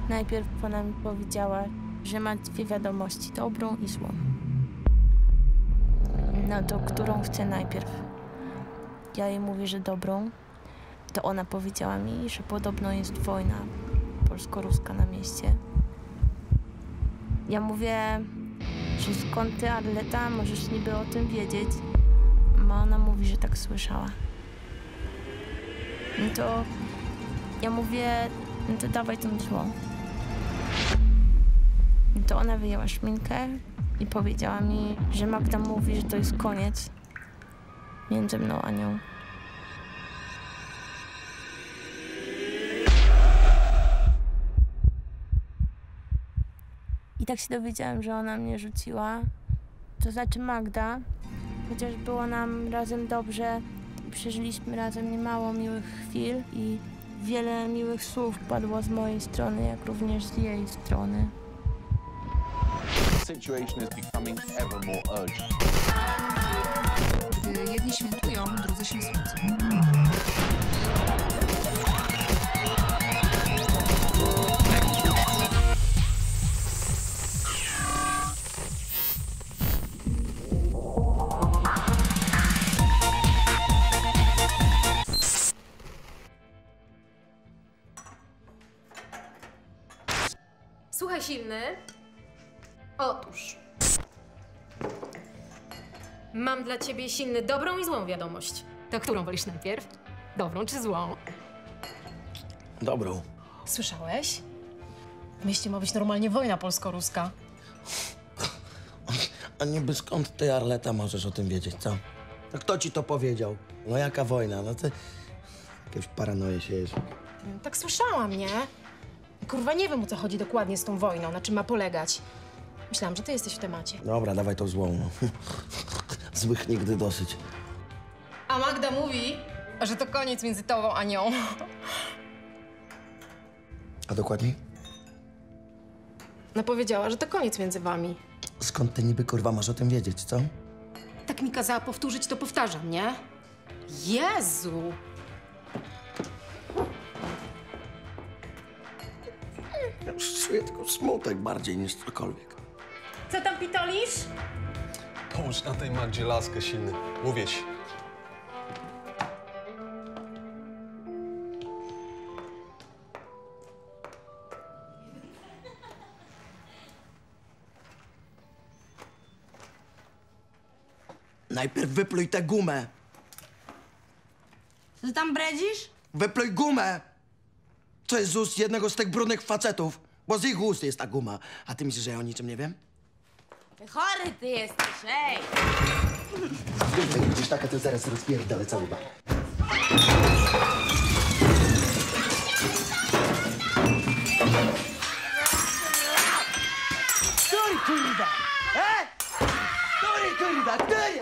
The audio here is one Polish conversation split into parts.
Najpierw ona mi powiedziała, że ma dwie wiadomości, dobrą i złą. No to którą chcę najpierw? Ja jej mówię, że dobrą. To ona powiedziała mi, że podobno jest wojna polsko-ruska na mieście. Ja mówię, że skąd ty, Arleta, możesz niby o tym wiedzieć? A ona mówi, że tak słyszała. No to ja mówię, no to dawaj tą złą. No to ona wyjęła szminkę i powiedziała mi, że Magda mówi, że to jest koniec między mną a nią. I tak się dowiedziałam, że ona mnie rzuciła. To znaczy Magda, chociaż było nam razem dobrze, przeżyliśmy razem niemało miłych chwil i wiele miłych słów padło z mojej strony, jak również z jej strony. Situation is becoming ever more urgent. Gdy jedni świętują, drudzy się smucą. Słuchaj, silny. Otóż. Mam dla ciebie, silny, dobrą i złą wiadomość. To którą wolisz najpierw? Dobrą czy złą? Dobrą. Słyszałeś? W mieście ma być normalnie wojna polsko-ruska. A niby skąd ty, Arleta, możesz o tym wiedzieć, co? No kto ci to powiedział? No jaka wojna? No ty... Jakieś paranoje siejesz. Tak słyszałam, nie? Kurwa, nie wiem, o co chodzi dokładnie z tą wojną, na czym ma polegać. Myślałam, że ty jesteś w temacie. Dobra, dawaj tą złą, no. Złych nigdy dosyć. A Magda mówi, że to koniec między tobą a nią. A dokładniej? No powiedziała, że to koniec między wami. Skąd ty niby, kurwa, masz o tym wiedzieć, co? Tak mi kazała powtórzyć, to powtarzam, nie? Jezu! Ja już czuję tylko smutek bardziej niż cokolwiek. Co tam pitolisz? Połóż na tej Magdzie laskę, silny. Mówię ci. Najpierw wypluj tę gumę. Co tam bredzisz? Wypluj gumę! Co jest z ust jednego z tych brudnych facetów? Bo z ich ust jest ta guma. A ty myślisz, że ja o niczym nie wiem? Chory ty jesteś, ej! Ty będziesz taka, to zaraz rozpierdolę cały bar. Który kurwa? Który kurwa? Który,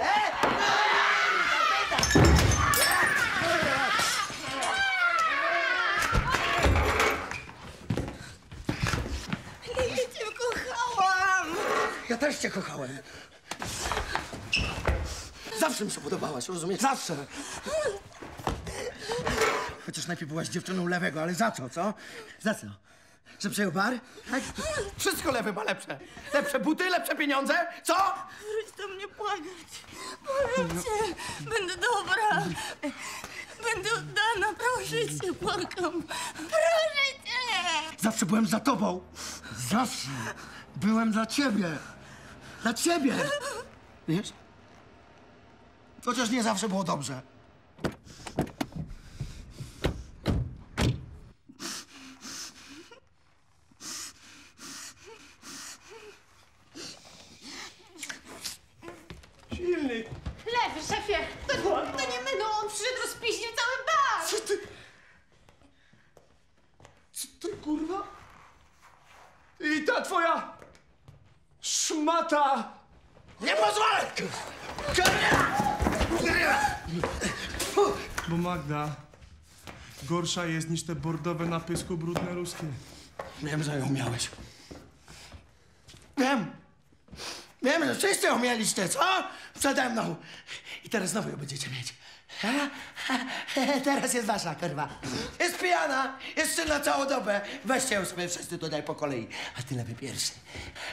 Ja cię kochałam! Ja też cię kochałem. Zawsze mi się podobałaś, rozumiesz? Zawsze. Chociaż najpierw byłaś dziewczyną lewego, ale za co? Za co? Że przejął bar? Tak? Wszystko lewy ma lepsze. Lepsze buty, lepsze pieniądze. Co? Wróć do mnie płakać. Błagam cię. Będę dobra. Będę oddana. Proszę cię, błagam. Proszę cię. Zawsze byłem za tobą. Zawsze. Byłem dla ciebie. Dla ciebie. Wiesz? Chociaż nie zawsze było dobrze. Silny! Lewy, szefie! To nie my, no on przyszedł, rozpiździł cały bar! Co ty? Co ty, kurwa? I ta twoja szmata! Nie pozwolę! Bo Magda gorsza jest niż te bordowe na pysku brudne ruskie. Wiem, że ją miałeś. Wiem! Wiem, że wszyscy ją mieliście, co? Przede mną. I teraz znowu ją będziecie mieć. Teraz jest wasza, kurwa. Jest pijana, jest czynna całą dobę. Weźcie ją sobie wszyscy tutaj po kolei. A ty lepiej pierwszy.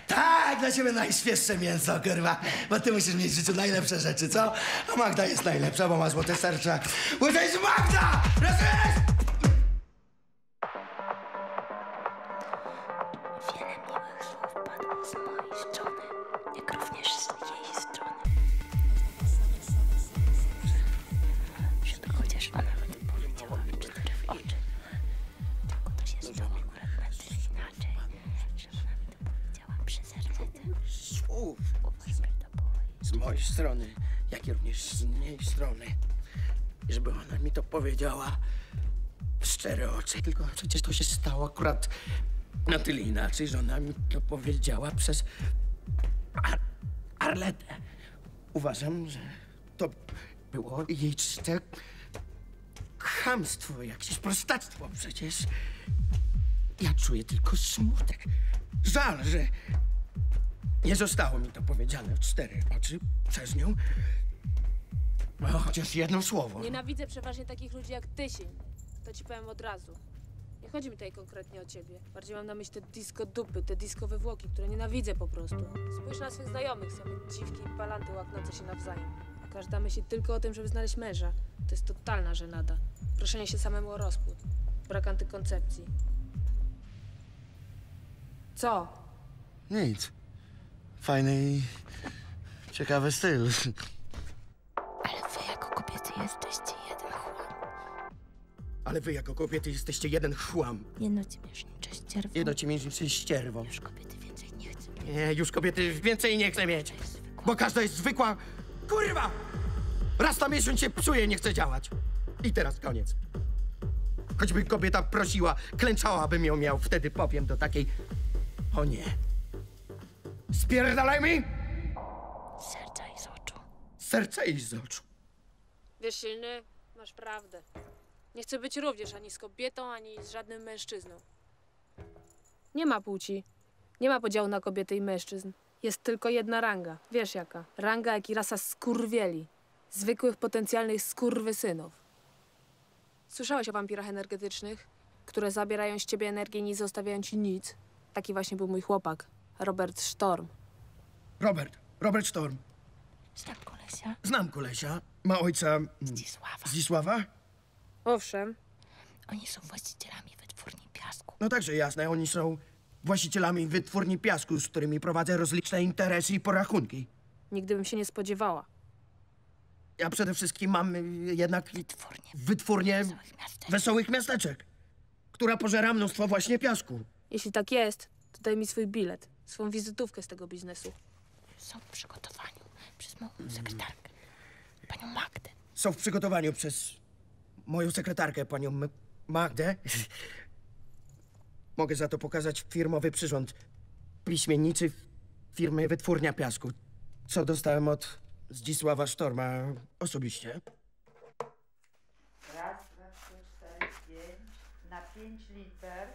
Tak, dla ciebie najświeższe mięso, kurwa. Bo ty musisz mieć w życiu najlepsze rzeczy, co? A Magda jest najlepsza, bo ma złote serce. Bo to jest Magda! Rozumiesz? Wiele miłych słów padło z mojej strony, jak również z jej strony. Chociaż ona by to powiedziała w 4 oczy. Tylko to się stało akurat na tyle inaczej, że ona by to powiedziała przez serce. Słów. Uważam, że to było Z mojej strony, jak i również z jej strony. I żeby ona mi to powiedziała w 4 oczy. Tylko przecież to się stało akurat na tyle inaczej, że ona mi to powiedziała przez Arletę. Uważam, że to było jej czyste chamstwo, jakieś prostactwo. Przecież ja czuję tylko smutek. Żal, że nie zostało mi to powiedziane w 4 oczy przez nią. No, chociaż jedno słowo. Nienawidzę przeważnie takich ludzi jak ty, Sień. To ci powiem od razu. Nie chodzi mi tutaj konkretnie o ciebie. Bardziej mam na myśli te disco dupy, te disco wywłoki, które nienawidzę po prostu. Spójrz na swych znajomych, same dziwki i palanty łaknące się nawzajem. A każda myśli tylko o tym, żeby znaleźć męża. To jest totalna żenada. Proszenie się samemu o rozpód. Brak antykoncepcji. Co? Nic. Fajny i ciekawy styl. Ale wy jako kobiety jesteście jeden chłam. Ale wy jako kobiety jesteście jeden chłam. Jedno ci miesznicze ścierwo. Jedno ci mięsicie ścierwą. Już kobiety więcej nie chcą. Nie, już kobiety więcej nie chcę mieć. Bo każda jest zwykła... Kurwa! Raz na miesiąc się psuje, nie chce działać. I teraz koniec. Choćby kobieta prosiła, klęczałabym ją miał, wtedy powiem do takiej... O nie. Spierdalaj mi! Z serca i z oczu. Z serca i z oczu. Wiesz, Silny, masz prawdę. Nie chcę być również ani z kobietą, ani z żadnym mężczyzną. Nie ma płci. Nie ma podziału na kobiety i mężczyzn. Jest tylko jedna ranga. Wiesz jaka? Ranga jak i rasa skurwieli. Zwykłych, potencjalnych skurwysynów. Słyszałeś o wampirach energetycznych, które zabierają z ciebie energię i nie zostawiają ci nic? Taki właśnie był mój chłopak, Robert Storm. Robert Storm. Znam kolesia. Znam kolesia. Ma ojca... Zdzisława. Zdzisława? Owszem, Oni są właścicielami wytwórni piasku. No także jasne, oni są właścicielami wytwórni piasku, z którymi prowadzę rozliczne interesy i porachunki. nigdy bym się nie spodziewała. Ja przede wszystkim mam jednak wytwórnię Wesołych Miasteczek, która pożera mnóstwo właśnie piasku. Jeśli tak jest, to daj mi swój bilet, swą wizytówkę z tego biznesu. Są w przygotowaniu przez moją sekretarkę, panią Magdę. Są w przygotowaniu przez moją sekretarkę, panią Magdę. Mogę za to pokazać firmowy przyrząd piśmienniczy firmy Wytwórnia Piasku, co dostałem od Zdzisława Sztorma osobiście. Raz, dwa, trzy, cztery, 5 na 5 liter.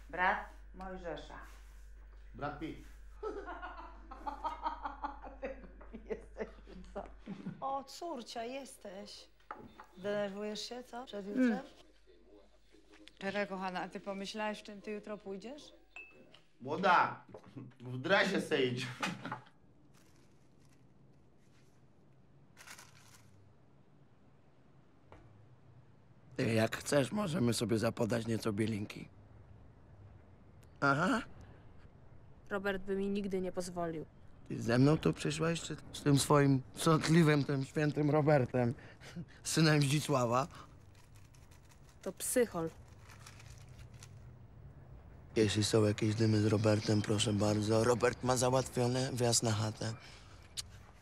Brat Mojżesza. Brad Pitt. Jesteś co? O, córcia, jesteś. Denerwujesz się, co? Przed jutrem? Czekaj, kochana, a ty pomyślałaś, w czym ty jutro pójdziesz? Młoda, w dresie se idź. Ty, jak chcesz, możemy sobie zapodać nieco bielinki. Aha. Robert by mi nigdy nie pozwolił. Ty ze mną tu przyszłaś, czy z tym swoim sądliwym, tym świętym Robertem, synem Zdzisława? To psychol. Jeśli są jakieś dymy z Robertem, proszę bardzo. Robert ma załatwiony wjazd na chatę.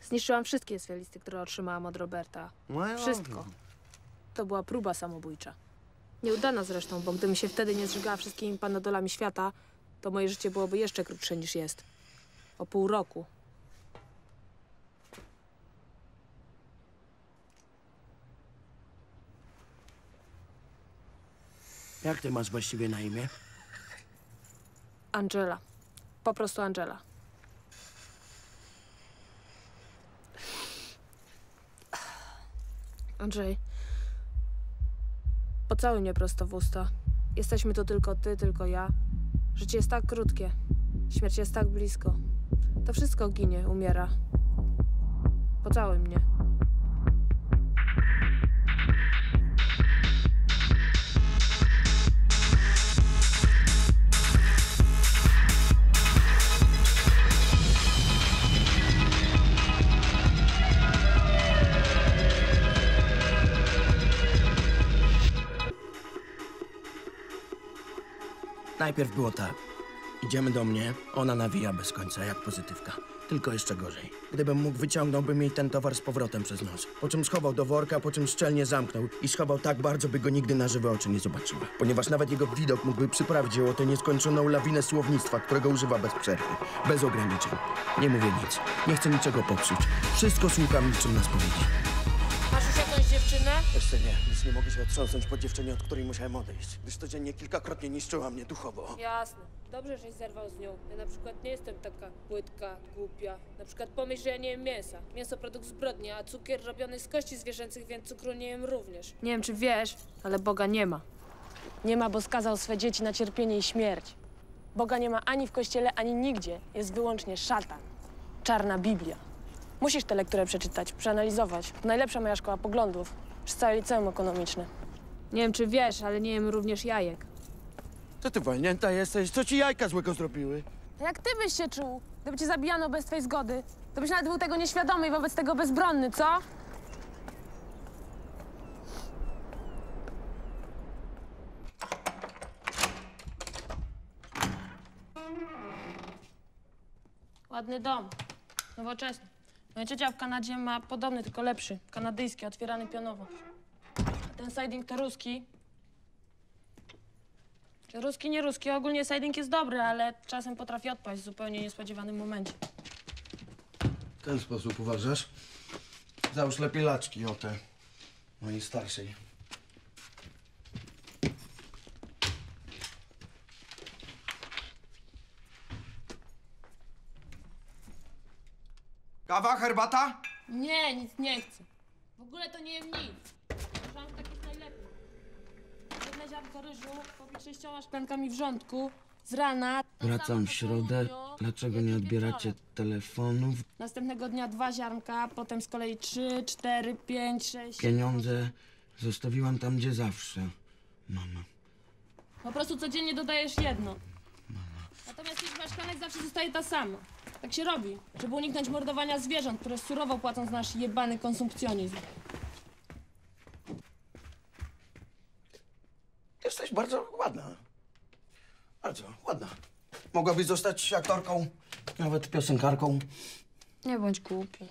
Zniszczyłam wszystkie swe listy, które otrzymałam od Roberta. Wszystko. To była próba samobójcza. Nieudana zresztą, bo gdybym się wtedy nie zżygała wszystkimi panadolami świata, to moje życie byłoby jeszcze krótsze niż jest. O pół roku. Jak ty masz właściwie na imię? Angela. Po prostu Angela. Andrzej, pocałuj mnie prosto w usta. Jesteśmy tu tylko ty, tylko ja. Życie jest tak krótkie. Śmierć jest tak blisko. To wszystko ginie, umiera. Pocałuj mnie. Najpierw było tak. Idziemy do mnie, ona nawija bez końca, jak pozytywka. Tylko jeszcze gorzej. Gdybym mógł, wyciągnąłbym jej ten towar z powrotem przez nos. Po czym schował do worka, po czym szczelnie zamknął i schował tak bardzo, by go nigdy na żywe oczy nie zobaczyła. Ponieważ nawet jego widok mógłby przyprawić ją o tę nieskończoną lawinę słownictwa, którego używa bez przerwy. Bez ograniczeń. Nie mówię nic. Nie chcę niczego popsuć. Wszystko słucham niczym na spowiedzi. Masz już jakąś dziewczynę? Jeszcze nie. Nic nie mogę się otrząsnąć po dziewczynie, od której musiałem odejść. Gdyż codziennie kilkakrotnie niszczyła mnie duchowo. Jasne. Dobrze, żeś zerwał z nią. Ja na przykład nie jestem taka płytka, głupia. Na przykład pomyśl, że ja nie jem mięsa. Mięso produkt zbrodni, a cukier robiony z kości zwierzęcych, więc cukru nie jem również. Nie wiem, czy wiesz, ale Boga nie ma. Nie ma, bo skazał swe dzieci na cierpienie i śmierć. Boga nie ma ani w kościele, ani nigdzie. Jest wyłącznie szatan. Czarna Biblia. Musisz tę lekturę przeczytać, przeanalizować. To najlepsza moja szkoła poglądów. Przez całe liceum ekonomiczne. Nie wiem, czy wiesz, ale nie jem również jajek. Co ty walnięta jesteś? Co ci jajka złego zrobiły? A jak ty byś się czuł, gdyby cię zabijano bez twojej zgody? To byś nawet był tego nieświadomy i wobec tego bezbronny, co? Ładny dom. Nowoczesny. Moja ciocia w Kanadzie ma podobny, tylko lepszy. Kanadyjski, otwierany pionowo. A ten siding to ruski. Czy ruski, nie ruski. Ogólnie siding jest dobry, ale czasem potrafi odpaść w zupełnie niespodziewanym momencie. W ten sposób uważasz? Załóż lepiej laczki o te mojej starszej. Kawa, herbata? Nie, nic nie chcę. W ogóle to nie jem nic. Uważam, że tak jest najlepiej. Jedne ziarnko ryżu, popić 6 szklankami wrzątku, z rana. Wracam w środę. Dlaczego nie odbieracie telefonów? Następnego dnia 2 ziarnka, potem z kolei 3, 4, 5, 6. Pieniądze zostawiłam tam, gdzie zawsze. Mama. Po prostu codziennie dodajesz jedno. Natomiast liczba szklanek zawsze zostaje ta sama. Tak się robi, żeby uniknąć mordowania zwierząt, które surowo płacą za nasz jebany konsumpcjonizm. Jesteś bardzo ładna. Bardzo ładna. Mogłabyś zostać aktorką, nawet piosenkarką. Nie bądź głupi.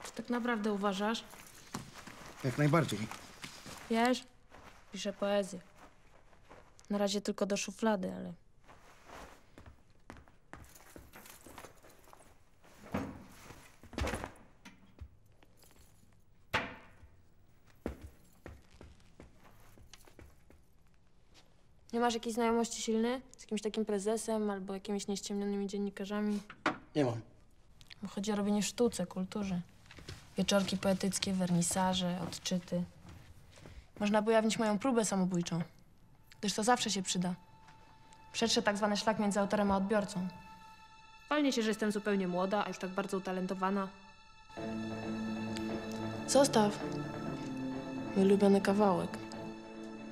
Czy tak naprawdę uważasz? Jak najbardziej. Wiesz, piszę poezję. Na razie tylko do szuflady, ale... Nie masz jakiejś znajomości silnej? Z jakimś takim prezesem albo jakimiś nieściemnionymi dziennikarzami? Nie mam. Chodzi o robienie w sztuce, kulturze. Wieczorki poetyckie, wernisaże, odczyty. Można by ujawnić moją próbę samobójczą. Gdyż to zawsze się przyda. Przetrze tak zwany szlak między autorem a odbiorcą. Fajnie się, że jestem zupełnie młoda, a już tak bardzo utalentowana. Zostaw. Mój ulubiony kawałek.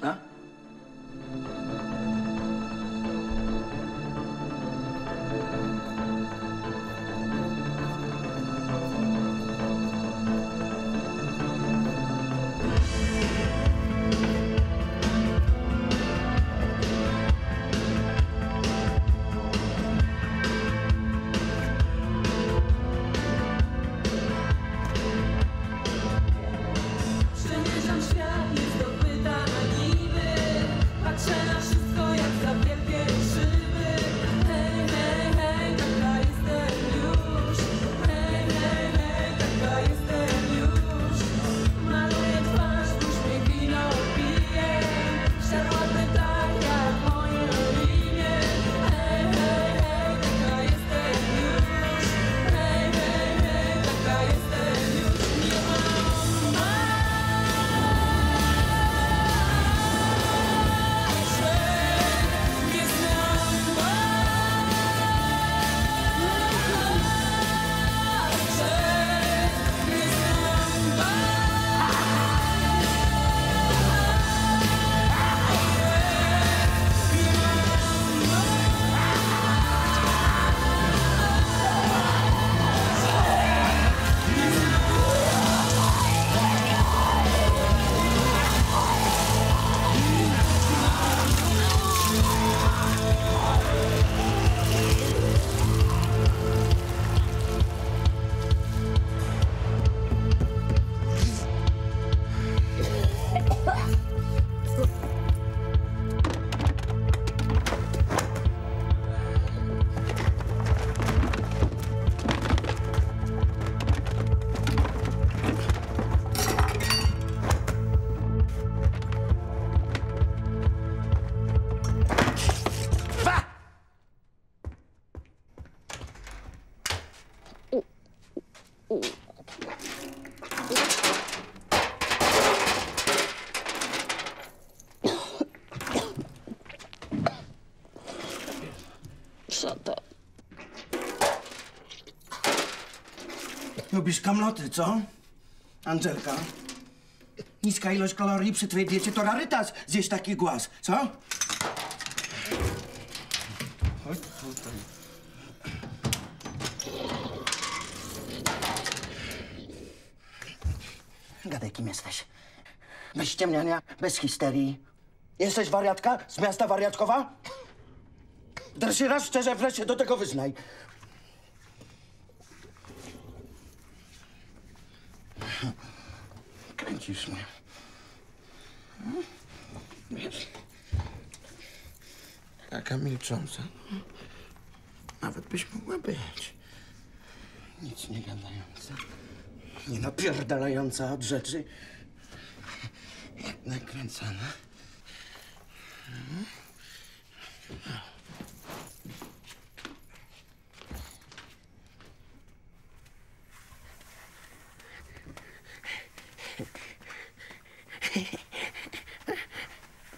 A? Przemierzam świat, nie zdobyta na niby. Co to? Lubisz kamloty, co? Angelka? Niska ilość kalorii przy twojej diecie to rarytas zjeść taki głaz, co? Chodź tutaj. Gadaj, kim jesteś. Bez ściemniania, bez histerii. Jesteś wariatka z miasta Wariatkowa? Teraz się raz szczerze wreszcie do tego wyznaj. Kręcisz mnie. Wiesz, taka milcząca. Nawet byś mogła być. Nic nie gadająca. Nie napierdalająca od rzeczy. Jak nakręcona.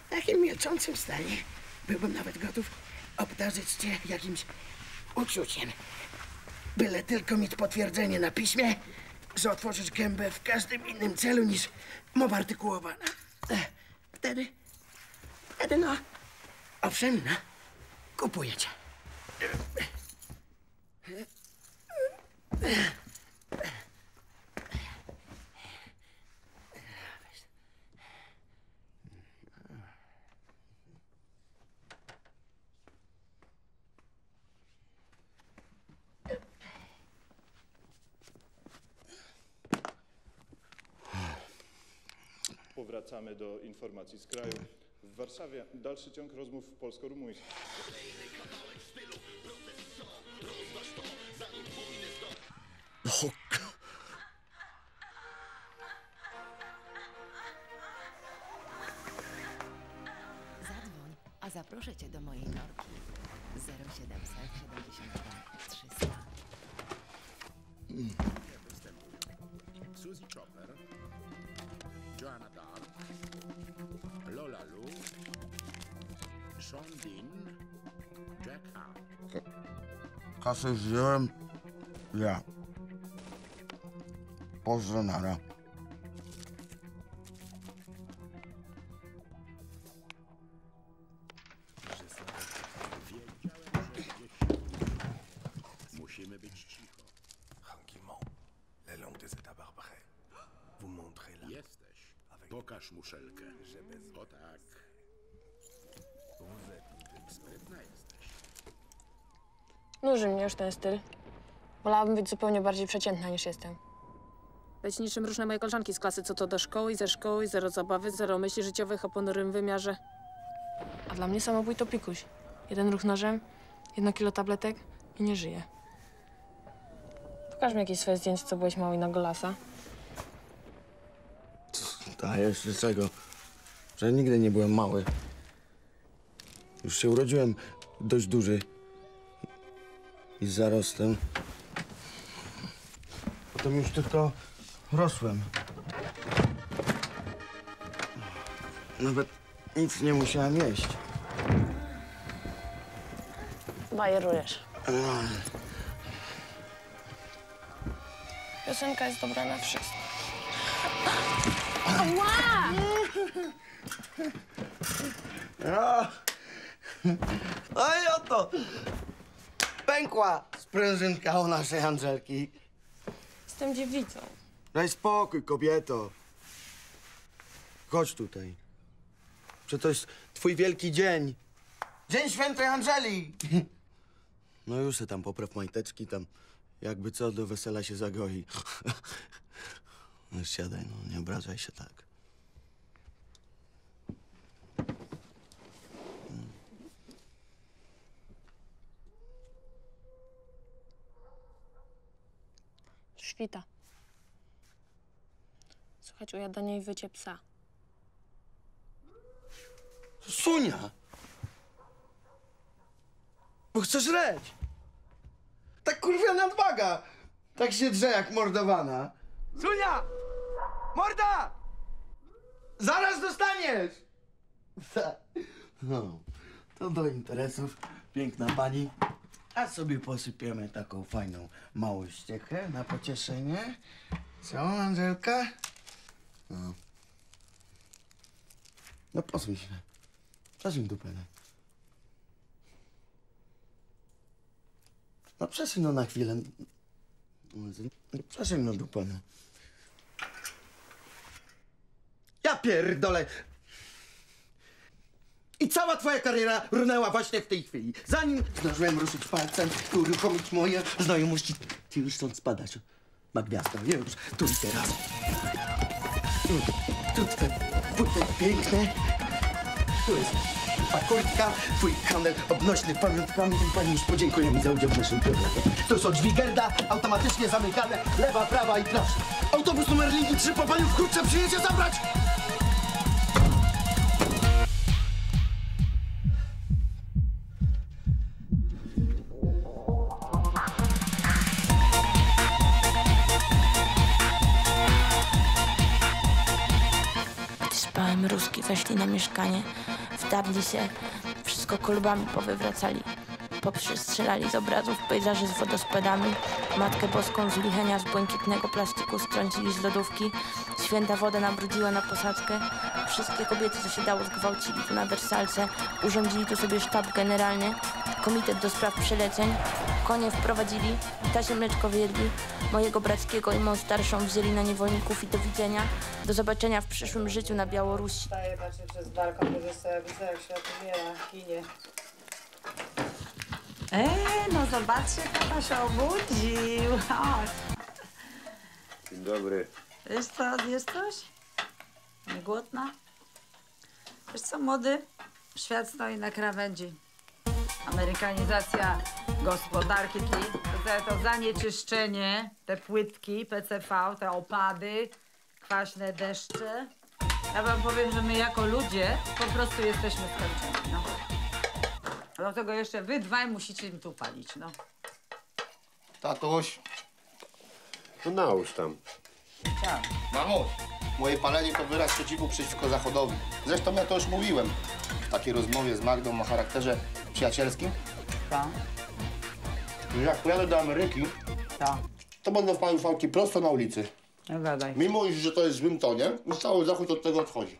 W takim milczącym stanie byłbym nawet gotów obdarzyć cię jakimś uczuciem. Byle tylko mieć potwierdzenie na piśmie, że otworzysz gębę w każdym innym celu niż mowa artykułowana. Wtedy no, owszem, no, kupuję cię. Powracamy do informacji z kraju. W Warszawie dalszy ciąg rozmów polsko-rumuńskich. Zadzwoń, a zaproszę cię do mojej norki. 0772 300. Suzy Chopper, Joanna Dark, Lola Lu, Sean Dean, Jack Hart. Kasę wziąłem. Ja. Pozdro, nara. Musimy być cicho. La langue des états barbares. Vous montrez la... Jesteś. Pokaż muszelkę. O tak. Sprytna jesteś. Nuży mnie już ten styl. Wolałabym być zupełnie bardziej przeciętna niż jestem. Być niczym różne moje koleżanki z klasy, co to do szkoły i ze szkoły, zero zabawy, zero myśli życiowych o ponurym wymiarze. A dla mnie samobój to pikuś. Jeden ruch nożem, 1 kilo tabletek i nie żyję. Pokaż mi jakieś swoje zdjęcie, co byłeś mały na golasa. A jeszcze czego? Że nigdy nie byłem mały. Już się urodziłem dość duży. I z zarostem. Potem już tylko rosłem. Nawet nic nie musiałem jeść. Bajerujesz. Piosenka jest dobra na wszystko. Ała! No i oto! Pękła sprężynka u naszej Angelki. Jestem dziewicą. Daj spokój, kobieto. Chodź tutaj. Że to jest twój wielki dzień. Dzień Świętej Angeli. No już se tam popraw majteczki, tam jakby co do wesela się zagoi. No siadaj, no nie obrażaj się tak. Świta. Słychać ujadanie i wycie psa. Sunia! Bo chcesz reć. Tak kurwa nadwaga. Tak się drze jak mordowana. Sunia! Morda! Zaraz dostaniesz! No, to do interesów, piękna pani. A sobie posypiemy taką fajną małą ściechę na pocieszenie. Co, Angelka? No. No posuń się. Przesuń dupę. No przesuń no na chwilę. Przesuń no dupę. No. Ja pierdolę. I cała twoja kariera runęła właśnie w tej chwili. Zanim zdążyłem ruszyć palcem i uruchomić moje znajomości, ty już stąd spadasz. Ma gwiazda, już, tu i teraz. Tu te buty piękne. Tu jest ta kurtka, twój handel obnośny pamiątkami. Pani już podziękuję mi za udział w naszym programie. To są drzwi Gerda, automatycznie zamykane, lewa, prawa i proszę. Autobus numer linii 3 po panią wkrótce przyjedzie zabrać. Ruski weszli na mieszkanie, wdarli się, wszystko kolbami powywracali. Poprzestrzelali z obrazów pejzaży z wodospadami, Matkę Boską z lichenia z błękitnego plastiku strącili z lodówki, święta woda nabrudziła na posadzkę. Wszystkie kobiety, co się dało, zgwałcili tu na Wersalce, urządzili tu sobie sztab generalny, komitet do spraw przeleceń, konie wprowadzili, ptasie mleczko wyjedli, mojego brackiego i moją starszą wzięli na niewolników i do widzenia, do zobaczenia w przyszłym życiu na Białorusi. Staję, patrzę przez balkon, że sobie widzę, jak się otwiera, kinie. No zobaczcie, kto się obudził. Chodź. Dzień dobry. Wiesz co, zjesz coś? Nie głodna? Wiesz co, młody? Świat stoi na krawędzi. Amerykanizacja gospodarki, to zanieczyszczenie, te płytki, PCV, te opady, kwaśne deszcze. Ja wam powiem, że my jako ludzie po prostu jesteśmy skończeni, no. A do tego jeszcze wy dwaj musicie im tu palić, no. Tatuś, No nałóż tam. Tak. mamuś, moje palenie to wyraz sprzeciwu przeciwko Zachodowi. Zresztą ja to już mówiłem w takiej rozmowie z Magdą o charakterze przyjacielskim. Tak. Jak pojadę do Ameryki, Tak. to będę wpalił fałki prosto na ulicy. Nie gadaj. Mimo iż, że to jest w złym tonie, już cały Zachód od tego odchodzi.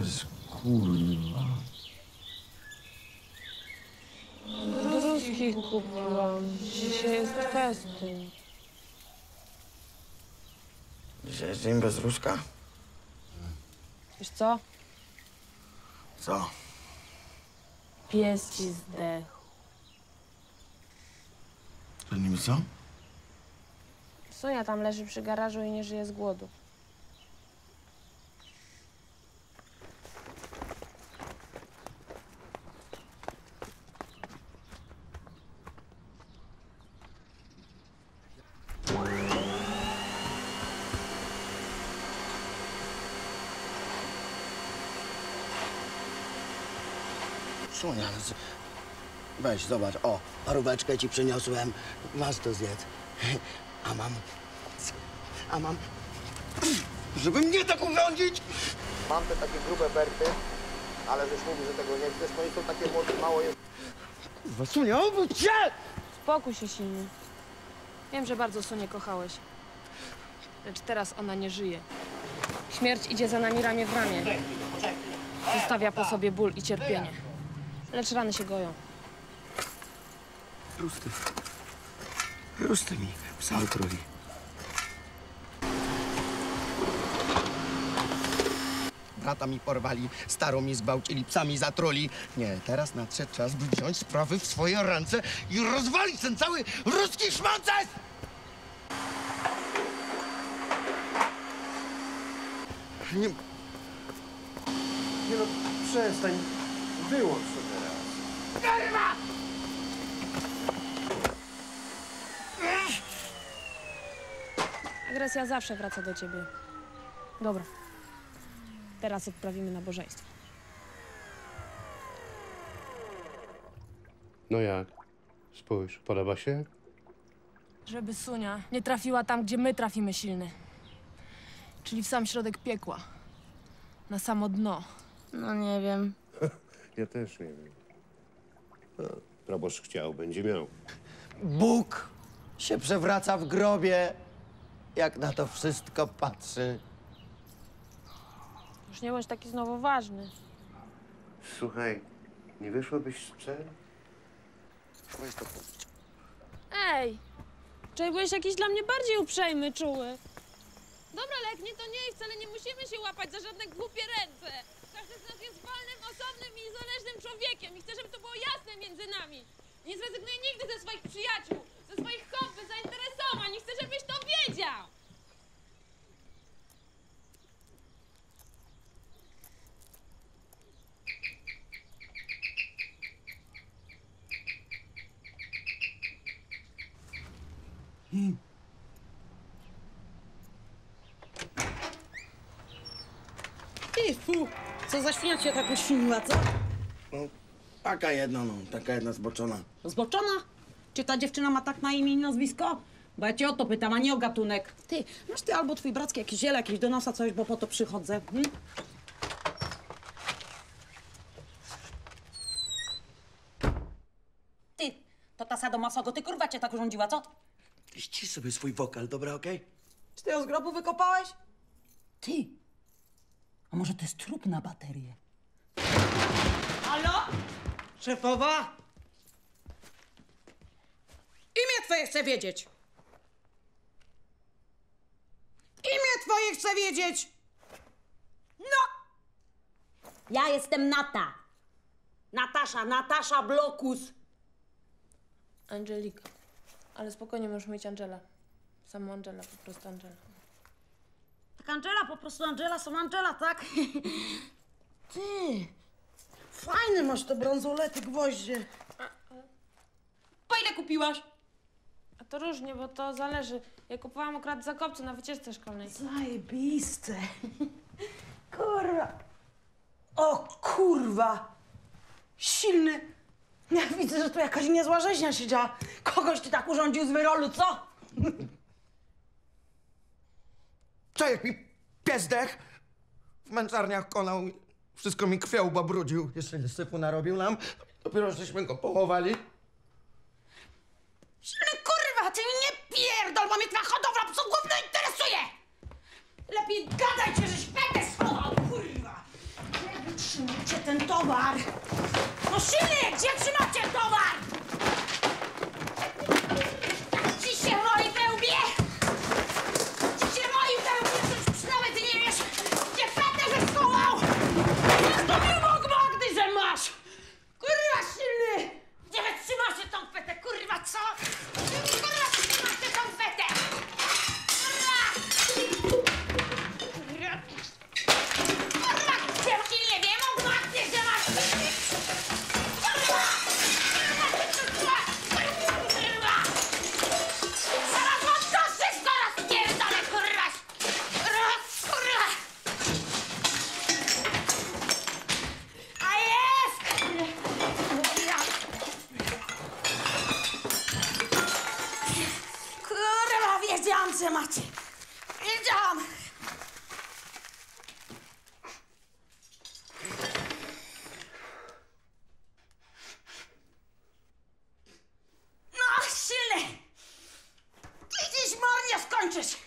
Jest kurwa. Ruskich kupiłam. Dzisiaj jest festyn. Dzisiaj jest dzień bez Ruska? Wiesz co? Co? Pies ci zdechł. To niby co? Sonia tam leży przy garażu i nie żyje z głodu. Sonia, weź, zobacz, o, paróweczkę ci przyniosłem, masz to zjedz. A mam, żeby mnie tak urządzić? Mam te takie grube berty, ale żeś mówi, że tego nie chcesz, no i są takie mało jest. Kurwa, Sonia, obudź się! Spokój się, silny. Wiem, że bardzo Sonię kochałeś. Lecz teraz ona nie żyje. Śmierć idzie za nami ramię w ramię. Zostawia po sobie ból i cierpienie. Lecz rany się goją. Rusty mi, psa utruli. Brata mi porwali, starą mi zgwałcili, psa mi zatruli. Nie, teraz nadszedł czas, by wziąć sprawy w swoje ręce i rozwalić ten cały ruski szmances! Nie no, przestań, wyłącz to teraz. agresja zawsze wraca do ciebie. Dobra. Teraz odprawimy nabożeństwo. No jak? Spójrz, podoba się? Żeby Sunia nie trafiła tam, gdzie my trafimy silny. Czyli w sam środek piekła. Na samo dno. No nie wiem. Ja też nie wiem. No, proboszcz chciał, będzie miał. Bóg się przewraca w grobie, jak na to wszystko patrzy. Już nie bądź taki znowu ważny. Słuchaj, nie wyszłabyś z psem? Weź to powiedzieć. Ej! Wczoraj byłeś jakiś dla mnie bardziej uprzejmy, czuły. Dobra, Lek, nie to nie, wcale nie musimy się łapać za żadne głupie ręce. Każdy z nas jest wolnym, osobnym i niezależnym człowiekiem i chcę, żeby to było jasne między nami. Nie zrezygnuję nigdy ze swoich przyjaciół, ze swoich hobby, zainteresowań i chcę, żebyś to wiedział. Ty, fu! Co za świnia cię tak uświniła, co? No, taka jedna, no, taka jedna zboczona. Zboczona? Czy ta dziewczyna ma tak na imię i nazwisko? Bo ja cię o to pytam, a nie o gatunek. Ty, masz ty albo twój bracki jakieś ziele, jakieś do nosa coś, bo po to przychodzę. Ty, to ta sadomasogo, ty kurwa cię tak urządziła, co? Ty ścisz sobie swój wokal, dobra, okej? Czy ty ją z grobu wykopałeś? Ty, a może to jest trup na baterię? Halo? Szefowa? Imię twoje chcę wiedzieć. Imię twoje chcę wiedzieć. No! Ja jestem Nata. Natasza Blokus. Angelika. Ale spokojnie, możesz mieć Angela. Samą Angela, po prostu Angela. Tak Angela, po prostu Angela, są Angela, tak? Ty, fajne masz te bransolety, gwoździe. Po ile kupiłaś? A to różnie, bo to zależy. Ja kupowałam akurat w Zakopcu na wycieczce szkolnej. Zajebiste. Kurwa. O kurwa. Silny. Ja widzę, że tu jakaś niezła rzeźnia siedziała. Kogoś ty tak urządził z wyrolu, co? Co, jak mi pies dech? W męczarniach konał, wszystko mi krwią babrudził. Jeszcze syfu narobił nam, dopiero żeśmy go pochowali. Silny kurwa, ty mi nie pierdol, bo mnie twoja hodowla psów gówno interesuje! Lepiej gadajcie, żeś będę schował, kurwa! Gdzie wy trzymacie ten towar? No silny, gdzie trzymacie towar? Tak ci się roi we łbie? Ci się roi we łbie, że nawet ty nie wiesz, gdzie będę ze schował? Jak to mi Bóg Magdy, że masz? Kurwa silny! Gdzie wy trzymacie tą fetę, kurwa, co? Kurwa, trzymacie tą fetę! Kurwa! Kurwa, dziewki nie wiem, Bóg Magdy, że masz! Kurwa! Kurwa! Kurwa! Zaraz wam to wszystko rozpierdolę, kurwa! Kurwa! A jest! Kurwa, wiedziałam, że macie. Wiedziałam. No, silny. Ty dziś mornie skończysz.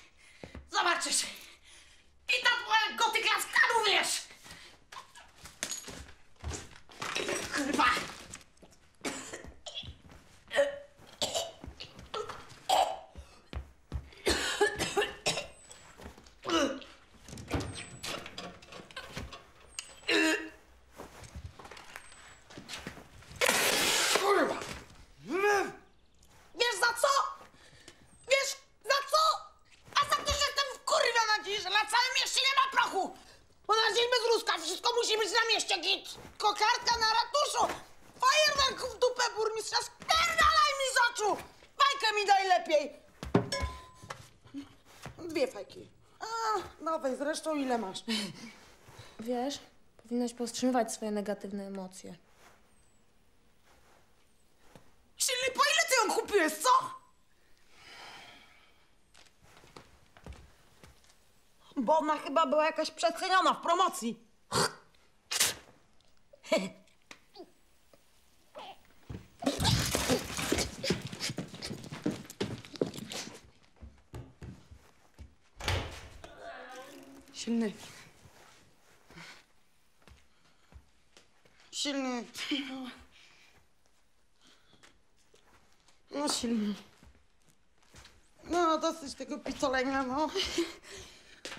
Zobaczysz. I ta twoja gotyklaska również. Kurwa. Kurwa! Wiesz za co? Wiesz za co? A za to, że jestem wkurwiona dziś, że na całym mieście nie ma prochu! Bo na dzień bez ruska wszystko musi być na mieście git! Kokardka na ratuszu! Fajerwerk w dupę burmistrza! Spierdalaj mi z oczu! Bajkę mi daj lepiej! 2 fajki. A, dawaj, zresztą ile masz? Wiesz, powinnaś powstrzymywać swoje negatywne emocje. Silny, po ile ty ją kupiłeś, co? Bo ona chyba była jakaś przeceniona w promocji. Silny. Silny. No silny. No dosyć tego picolenia, no.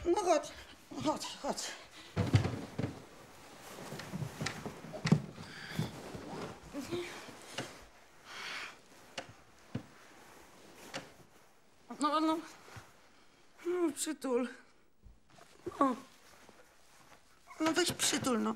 No chodź, chodź, chodź. No, przytul. No. No weź przytul, no.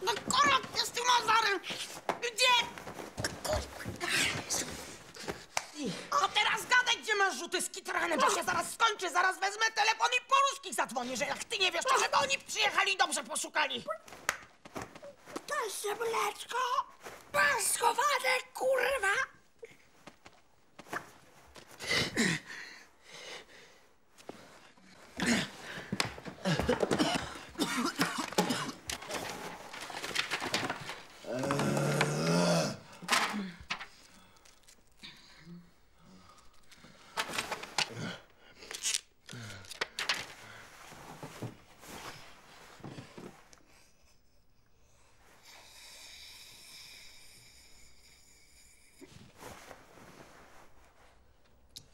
No kurwa, z tym Mazarem! Gdzie? A teraz gadaj, gdzie masz rzuty z kitranem, bo się zaraz skończy, zaraz wezmę telefon i po ruskich zadzwonię, że jak ty nie wiesz, to żeby oni przyjechali i dobrze poszukali. To jest mleczko, masz schowane, kurwa!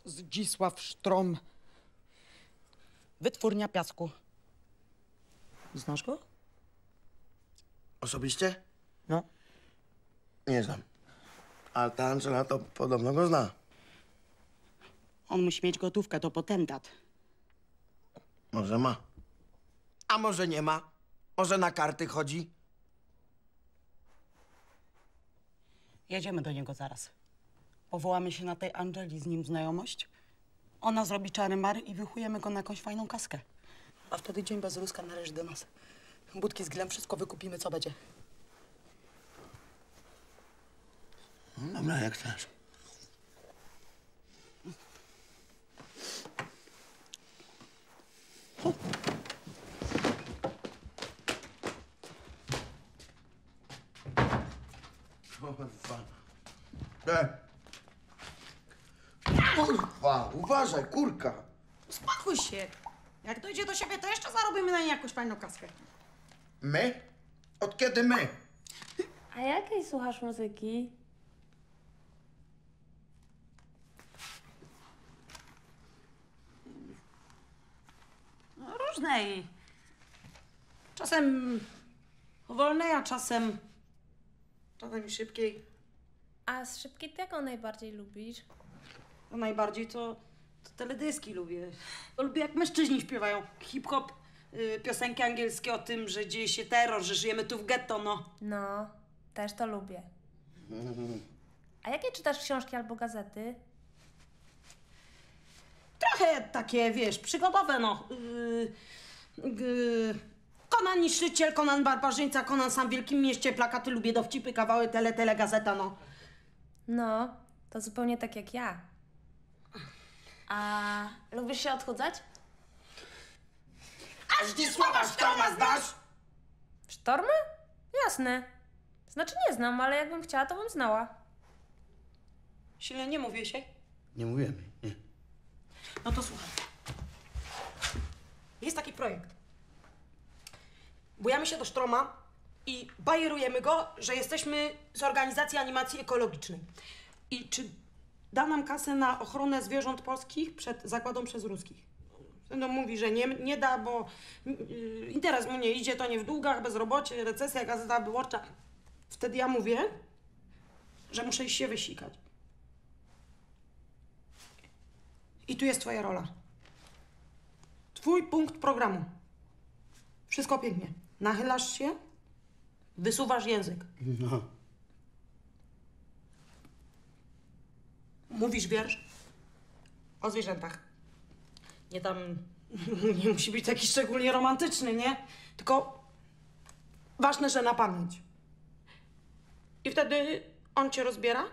Zdzisław Sztrom. Wytwórnia piasku. Znasz go? Osobiście? No. Nie znam. A ta Angela to podobno go zna. On musi mieć gotówkę, to potentat. Może ma. A może nie ma? Może na karty chodzi? Jedziemy do niego zaraz. Powołamy się na tej Angeli, z nim znajomość. Ona zrobi czary-mary i wychujemy go na jakąś fajną kaskę. A wtedy dzień bez Ruska należy do nas. Budki z grillem, wszystko wykupimy, co będzie. Dobra, jak chcesz. Kurwa. Kurwa, uważaj, kurka. Uspokój się. Jak dojdzie do siebie, to jeszcze zarobimy na niej jakąś fajną kaskę. My? Od kiedy my? A jakiej słuchasz muzyki? No, różnej. Czasem wolnej, a czasem szybkiej. A z szybkiej to jaką najbardziej lubisz? A najbardziej to teledyski lubię. Lubię, jak mężczyźni śpiewają hip-hop, piosenki angielskie o tym, że dzieje się terror, że żyjemy tu w getto, no. No, też to lubię. A jakie czytasz książki albo gazety? Trochę takie, wiesz, przygodowe, no. Conan Niszczyciel, Conan Barbarzyńca, Conan Sam w Wielkim Mieście, plakaty, lubię dowcipy, kawały, gazeta, no. No, to zupełnie tak jak ja. A lubisz się odchudzać? A Zdzisława Sztorma znasz? Sztorma? Jasne. Znaczy nie znam, ale jakbym chciała, to bym znała. Silnie nie mówię się? Nie mówimy, nie. No to słuchaj. Jest taki projekt. Bujamy się do Sztroma i bajerujemy go, że jesteśmy z organizacji animacji ekologicznej. I czy da nam kasę na ochronę zwierząt polskich przed zagładą przez ruskich? No mówi, że nie da, bo interes mu nie idzie, to nie w długach, bezrobocie, recesja, gazeta wyborcza. Wtedy ja mówię, że muszę iść się wysikać. I tu jest twoja rola. Twój punkt programu. Wszystko pięknie. Nachylasz się, wysuwasz język. No. Mówisz wiersz o zwierzętach. Nie tam, nie musi być taki szczególnie romantyczny, nie? Tylko ważne, że na pamięć. I wtedy on cię rozbiera,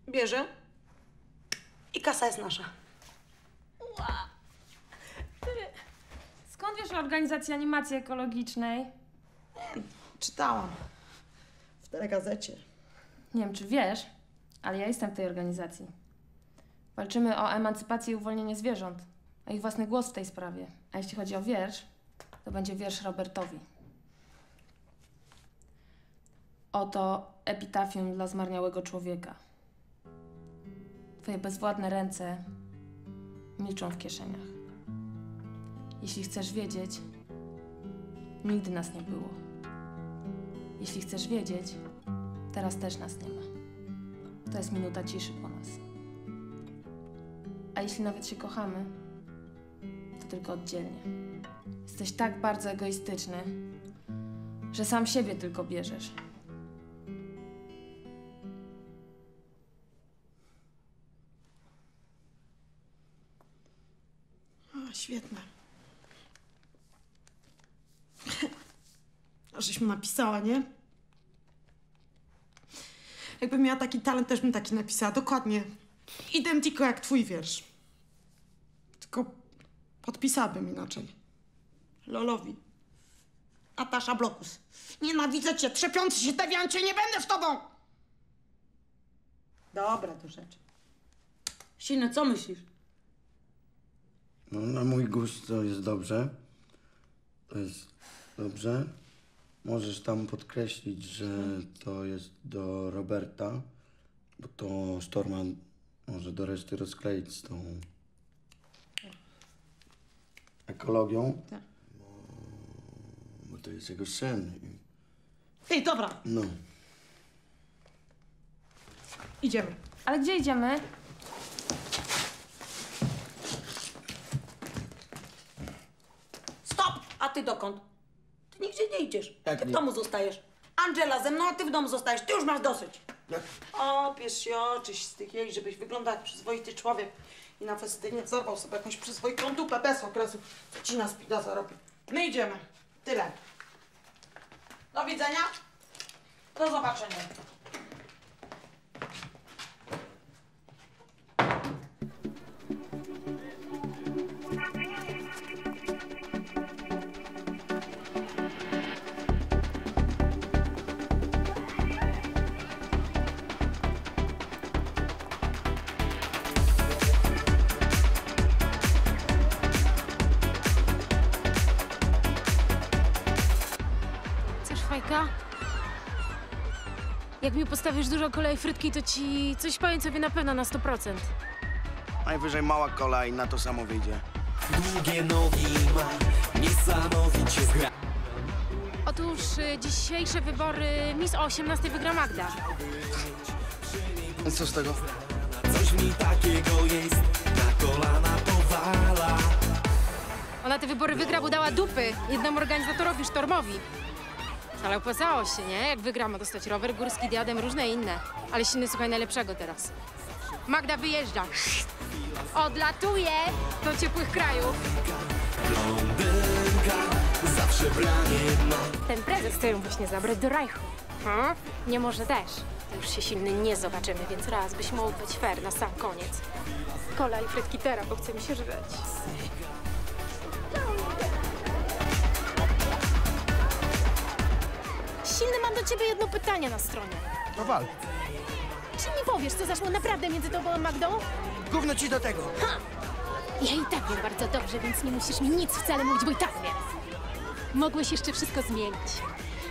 bierze i kasa jest nasza. Skąd wiesz o organizacji animacji ekologicznej? Czytałam w telegazecie. Nie wiem, czy wiesz, ale ja jestem w tej organizacji. Walczymy o emancypację i uwolnienie zwierząt, a ich własny głos w tej sprawie. A jeśli chodzi o wiersz, to będzie wiersz Robertowi. Oto epitafium dla zmarniałego człowieka. Twoje bezwładne ręce milczą w kieszeniach. Jeśli chcesz wiedzieć, nigdy nas nie było. Jeśli chcesz wiedzieć, teraz też nas nie ma. To jest minuta ciszy po nas. A jeśli nawet się kochamy, to tylko oddzielnie. Jesteś tak bardzo egoistyczny, że sam siebie tylko bierzesz. O, świetne. Żeś mu napisała, nie? Jakbym miała taki talent, też bym taki napisała. Dokładnie. Identyko jak twój wiersz. Tylko podpisałabym inaczej. Lolowi. Natasza Blokus. Nienawidzę cię, trzepiący się dewiancie, nie będę z tobą! Dobra, do rzeczy. Silny, co myślisz? No, na mój gust to jest dobrze. To jest dobrze. Możesz tam podkreślić, że to jest do Roberta, bo to Storman może do reszty rozkleić z tą ekologią. Tak. Bo to jest jego sen. Ej, dobra, No. idziemy. Ale gdzie idziemy? Stop! A ty dokąd? Ty nigdzie nie idziesz. Jak Ty w nie? domu zostajesz. Angela ze mną, a ty w domu zostajesz. Ty już masz dosyć. Jak? Opiesz się, oczyś z tych jej, żebyś wyglądał jak przyzwoity człowiek. I na festynie zarwał sobie jakąś przyzwoitą dupę bez okresu. Co ci na spida zarobi. My idziemy. Tyle. Do widzenia. Do zobaczenia. Chcesz fajka? Jak mi postawisz dużo kolei frytki, to ci coś powiem sobie na pewno na 100%. Najwyżej mała kola i na to samo wyjdzie. Długie nogi ma, niesamowicie zgra. Otóż dzisiejsze wybory Miss o 18 wygra Magda. No co z tego? Coś mi takiego jest, na kolana powala. Ona te wybory wygra, bo dała dupy jednemu organizatorowi, Sztormowi. Ale opłacało się, nie? Jak wygra, ma dostać rower górski, diadem, różne inne. Ale silny, słuchaj, najlepszego teraz. Magda wyjeżdża. Odlatuje do ciepłych krajów. Zawsze branie ma. Ten prezes chce ją właśnie zabrać do Reichu. Nie może też. Już się silny nie zobaczymy, więc raz byś mógł być fair na sam koniec. Kola i frytki teraz, bo chce mi się żreć. Silny, mam do ciebie jedno pytanie na stronie. To wal. Czy mi powiesz, co zaszło naprawdę między tobą a Magdą? Gówno ci do tego. Ha! Ja i tak wiem bardzo dobrze, więc nie musisz mi nic wcale mówić, bo i tak wiem. Mogłeś jeszcze wszystko zmienić.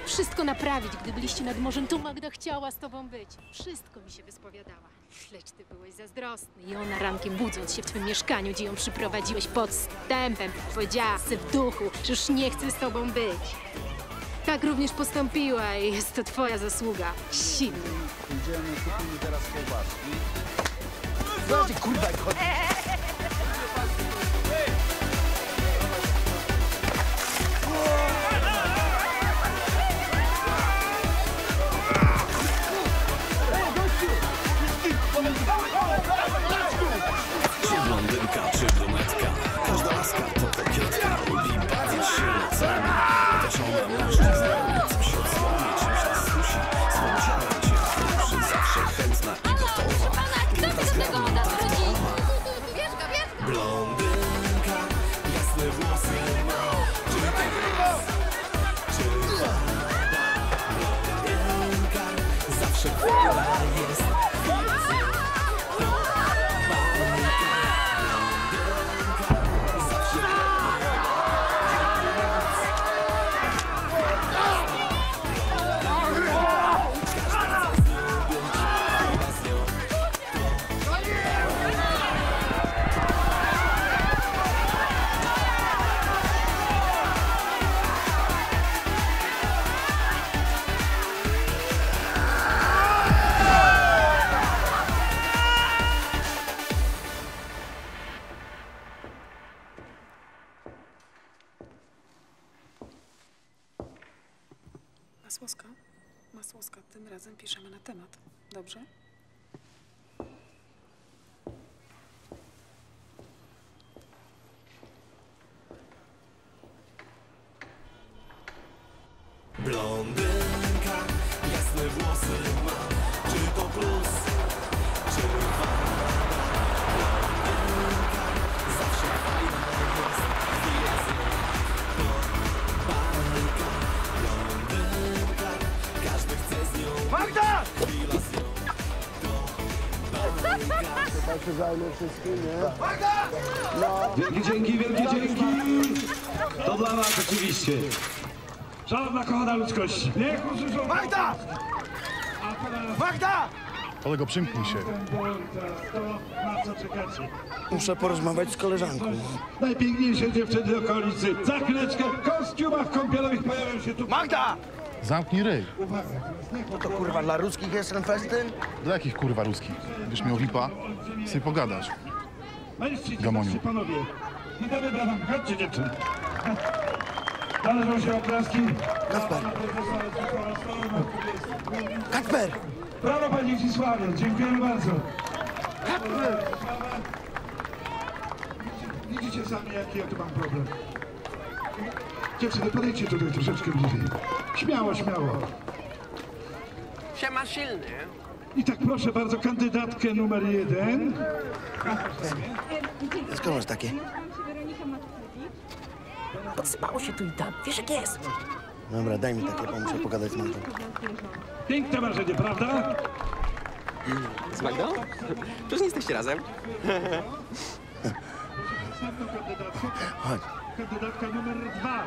Wszystko naprawić, gdy byliście nad morzem, to Magda chciała z tobą być. Wszystko mi się wyspowiadała. Lecz ty byłeś zazdrosny i ona rankiem budząc się w twym mieszkaniu, gdzie ją przyprowadziłeś podstępem, powiedziała sobie w duchu, że już nie chce z tobą być. Tak również postąpiła i jest to twoja zasługa. Silny. Idziemy, kupimy teraz kiełbaski. Zobaczcie, kurwa, jak chodzi. Czy blondynka, czy brunetka, każda laska to kokietka. Lubi bawić się nocami, też ona mężczyzna. Coś odsłoni, czymś nas susi, swym ciałem cię wkrótszy, zawsze chętna i gotowa. Gdy ta zgrabna takowa. Blondynka, jasne włosy ma, czy to las, czy woda. Blondynka, zawsze chwila jest. Masłowska, tym razem piszemy na temat. Dobrze? Blondynka, jasne włosy ma, czy to plus, czy wada. Blondynka, zawsze fajna jest, chwilę z nią to bajka. Blondynka, każdy chce z nią Magda! chwila z nią to bajka. Chyba się zajmie wszystkim, nie? Magda! No. Wielkie dzięki! To dla was oczywiście. Szanowna kochana ludzkość, niech usłyszą... Magda! Magda! Kolego, przymknij się. Na co czekacie? Muszę porozmawiać z koleżanką. Najpiękniejsze dziewczyny okolicy. Za chwileczkę w kostiumach kąpielowych pojawią się tu... Magda! Zamknij ryj. No to kurwa dla ruskich jest ten festyn? Dla jakich kurwa ruskich? Będziesz miał lipa? Chcę pogadać. Mężczyźni, Gamoniu. patrzcie panowie. Witamy brawa. Chodźcie dziewczyny. Należą się oklaski. Kasper! Kasper! Brawo panie Zdzisławie, dziękujemy bardzo. Kasper! Widzicie sami jaki ja tu mam problem. Dziewczyny, podejdźcie tutaj troszeczkę bliżej. Śmiało, śmiało. Siema silny. I tak proszę bardzo, kandydatkę numer 1. Skąd masz takie? Podsypało się tu i tam. Wiesz jak jest. Dobra, daj mi takie, bo muszę pogadać z Magdą. Piękne marzenie, prawda? Z Magdą? Przecież nie jesteście razem. Chodź. Kandydatka numer 2.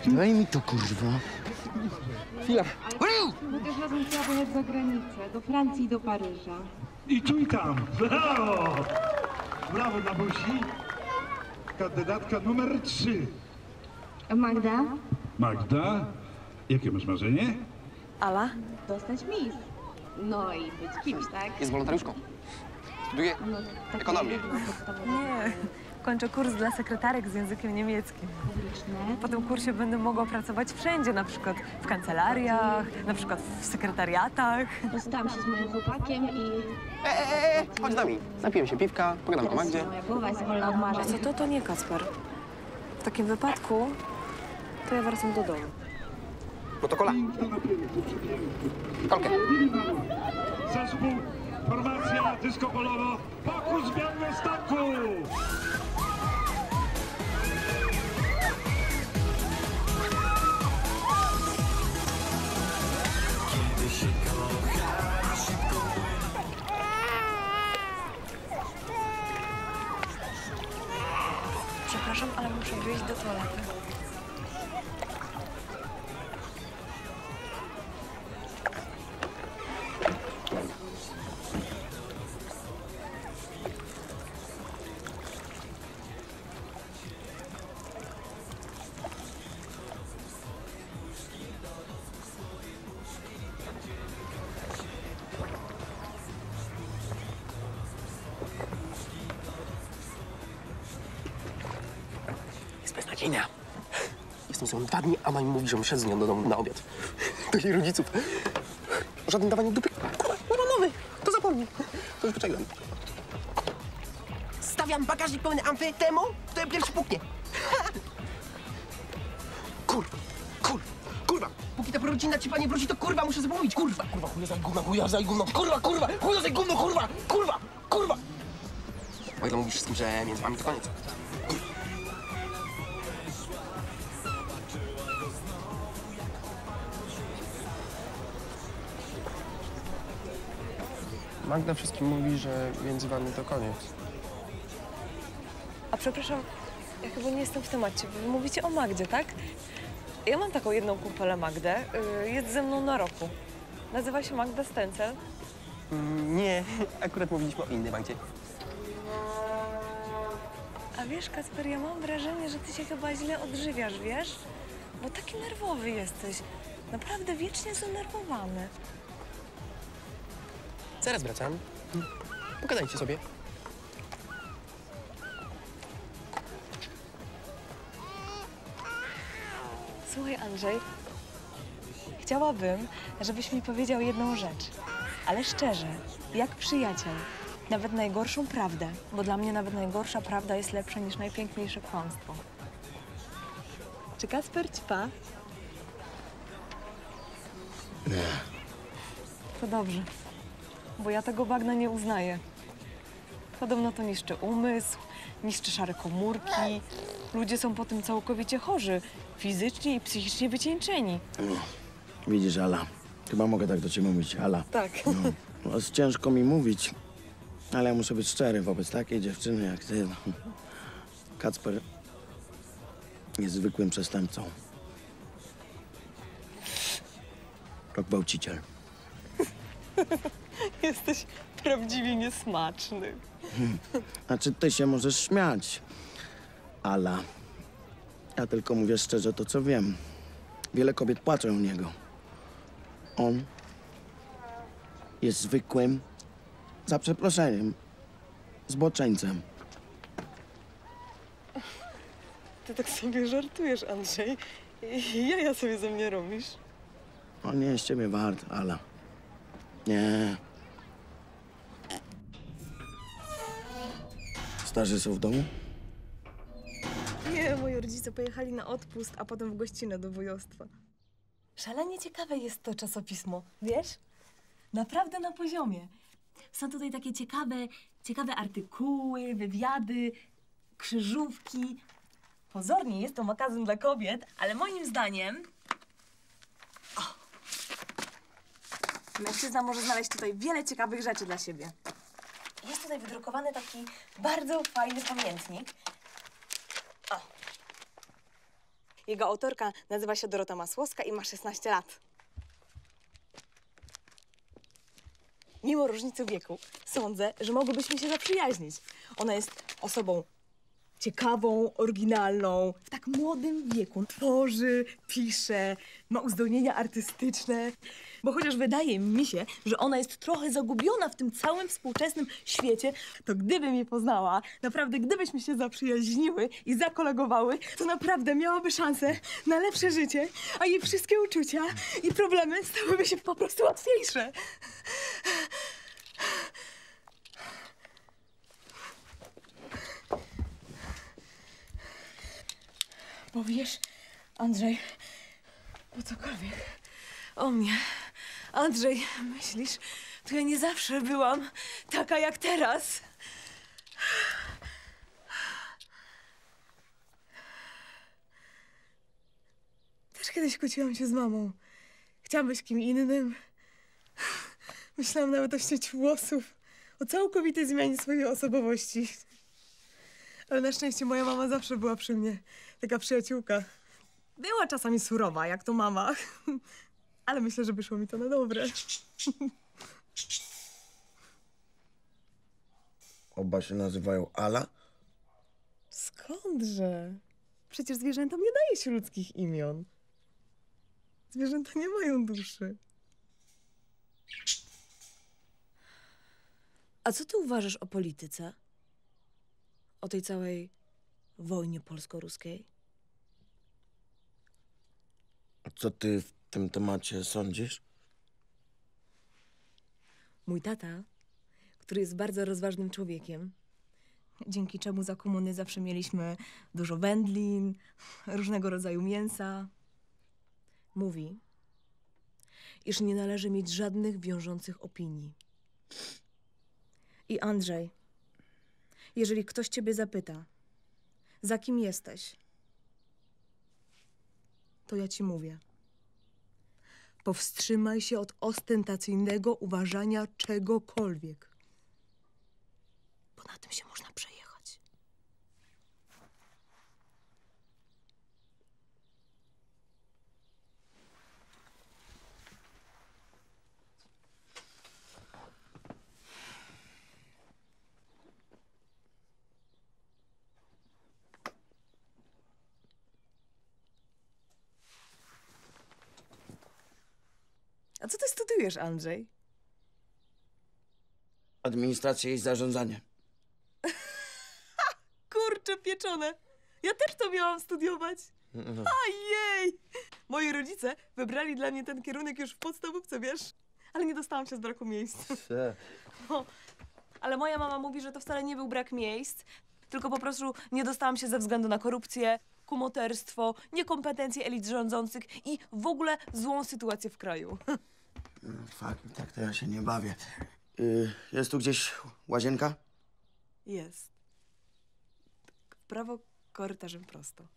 Daj mi to, kurwa. Chwila. My też razem trzeba pojechać za granicę, do Francji i do Paryża. I tu i tam. Brawo! Brawo dla Busi. Kandydatka numer 3. Magda? Magda, jakie masz marzenie? Ala? Dostać mis. No i być kimś, tak? Jest wolontariuszką. Studiuje ekonomię. Nie, kończę kurs dla sekretarek z językiem niemieckim. Po tym kursie będę mogła pracować wszędzie, na przykład w kancelariach, na przykład w sekretariatach. Rozstałam się z moim chłopakiem i... Chodź z nami. Napijemy się piwka, pogadam o Magdzie. Moja głowa jest wolna od marzeń. Co to nie, Kacper. W takim wypadku to ja wracam do domu. Protokola. Kolkę. Zespół, formacja, dysko polowo, pokus w Białymstoku! Kiedy się kocha, szybko Przepraszam, ale muszę wyjść do toalety. beznadziejna. Jestem z nią 2 dni, a ona mi mówi, że muszę z nią do domu na obiad. Do jej rodziców. O żadnym dawaniu dupy. Kurwa, nie ma mowy. To zapomnij. To już poczekam. Stawiam bagażnik pełny amfy temu, kto pierwszy puknie. Kurwa. Póki ta rodzina ci nie wróci, to kurwa muszę sobie mówić. Kurwa, chuja za gówno. Chuja za gówno, kurwa. O ile mówisz wszystkim, że między wami to koniec. Magda wszystkim mówi, że między wami to koniec. A przepraszam, ja chyba nie jestem w temacie. Wy mówicie o Magdzie, tak? Ja mam taką jedną kumpelę Magdę. Jest ze mną na roku. Nazywa się Magda Stencel. Nie, akurat mówiliśmy o innej Magdzie. A wiesz, Kacper, ja mam wrażenie, że ty się chyba źle odżywiasz, wiesz? Bo taki nerwowy jesteś. Naprawdę wiecznie zdenerwowany. Zaraz wracam. Pogadajcie sobie. Słuchaj, Andrzej, chciałabym, żebyś mi powiedział jedną rzecz, ale szczerze, jak przyjaciel. Nawet najgorszą prawdę, bo dla mnie nawet najgorsza prawda jest lepsza niż najpiękniejsze kłamstwo. Czy Kacper ćpa? Nie. To dobrze, bo ja tego bagna nie uznaję. Podobno to niszczy umysł, niszczy szare komórki. Ludzie są po tym całkowicie chorzy, fizycznie i psychicznie wycieńczeni. No. Widzisz, Ala, chyba mogę tak do ciebie mówić, Ala. Tak. No, jest ciężko mi mówić, ale ja muszę być szczery wobec takiej dziewczyny jak ty. Kacper jest zwykłym przestępcą. To gwałciciel. Jesteś prawdziwie niesmaczny. Znaczy, ty się możesz śmiać, Ala. Ja tylko mówię szczerze to, co wiem. Wiele kobiet płacze o niego. On jest zwykłym, za przeproszeniem, zboczeńcem. Ty tak sobie żartujesz, Andrzej. Jaja sobie ze mnie robisz. On nie jest ciebie wart, Ala. Nie. Starzy są w domu? Nie, moi rodzice pojechali na odpust, a potem w gościnę do wujostwa. Szalenie ciekawe jest to czasopismo, wiesz? Naprawdę na poziomie. Są tutaj takie ciekawe artykuły, wywiady, krzyżówki. Pozornie jest to magazyn dla kobiet, ale moim zdaniem... Mężczyzna może znaleźć tutaj wiele ciekawych rzeczy dla siebie. Jest tutaj wydrukowany taki bardzo fajny pamiętnik. O. Jego autorka nazywa się Dorota Masłowska i ma 16 lat. Mimo różnicy wieku, sądzę, że mogłybyśmy się zaprzyjaźnić. Ona jest osobą ciekawą, oryginalną. W tak młodym wieku tworzy, pisze, ma uzdolnienia artystyczne. Bo chociaż wydaje mi się, że ona jest trochę zagubiona w tym całym współczesnym świecie, to gdybym je poznała, naprawdę gdybyśmy się zaprzyjaźniły i zakolegowały, to naprawdę miałaby szansę na lepsze życie, a jej wszystkie uczucia i problemy stałyby się po prostu łatwiejsze. Bo wiesz, Andrzej, bo cokolwiek o mnie. Andrzej, myślisz, to ja nie zawsze byłam taka jak teraz. Też kiedyś kłóciłam się z mamą. Chciałam być kim innym. Myślałam nawet o ścięciu włosów, o całkowitej zmianie swojej osobowości. Ale na szczęście moja mama zawsze była przy mnie. Taka przyjaciółka. Była czasami surowa, jak to mama. Ale myślę, że wyszło mi to na dobre. Oba się nazywają Ala? Skądże? Przecież zwierzętom nie daje się ludzkich imion. Zwierzęta nie mają duszy. A co ty uważasz o polityce? O tej całej wojnie polsko-ruskiej? A co ty w tym temacie sądzisz? Mój tata, który jest bardzo rozważnym człowiekiem, dzięki czemu za komuny zawsze mieliśmy dużo wędlin, różnego rodzaju mięsa, mówi, iż nie należy mieć żadnych wiążących opinii. I Andrzej, jeżeli ktoś ciebie zapyta, za kim jesteś, to ja ci mówię. Powstrzymaj się od ostentacyjnego uważania czegokolwiek, bo na tym się można przejechać. A co ty studiujesz, Andrzej? Administrację i zarządzanie. Kurczę pieczone! Ja też to miałam studiować. Ajej! Moi rodzice wybrali dla mnie ten kierunek już w podstawówce, wiesz? Ale nie dostałam się z braku miejsc. No, ale moja mama mówi, że to wcale nie był brak miejsc, tylko po prostu nie dostałam się ze względu na korupcję, kumoterstwo, niekompetencje elit rządzących i w ogóle złą sytuację w kraju. Fakt, tak to ja się nie bawię. Jest tu gdzieś łazienka? Jest. W prawo korytarzem prosto.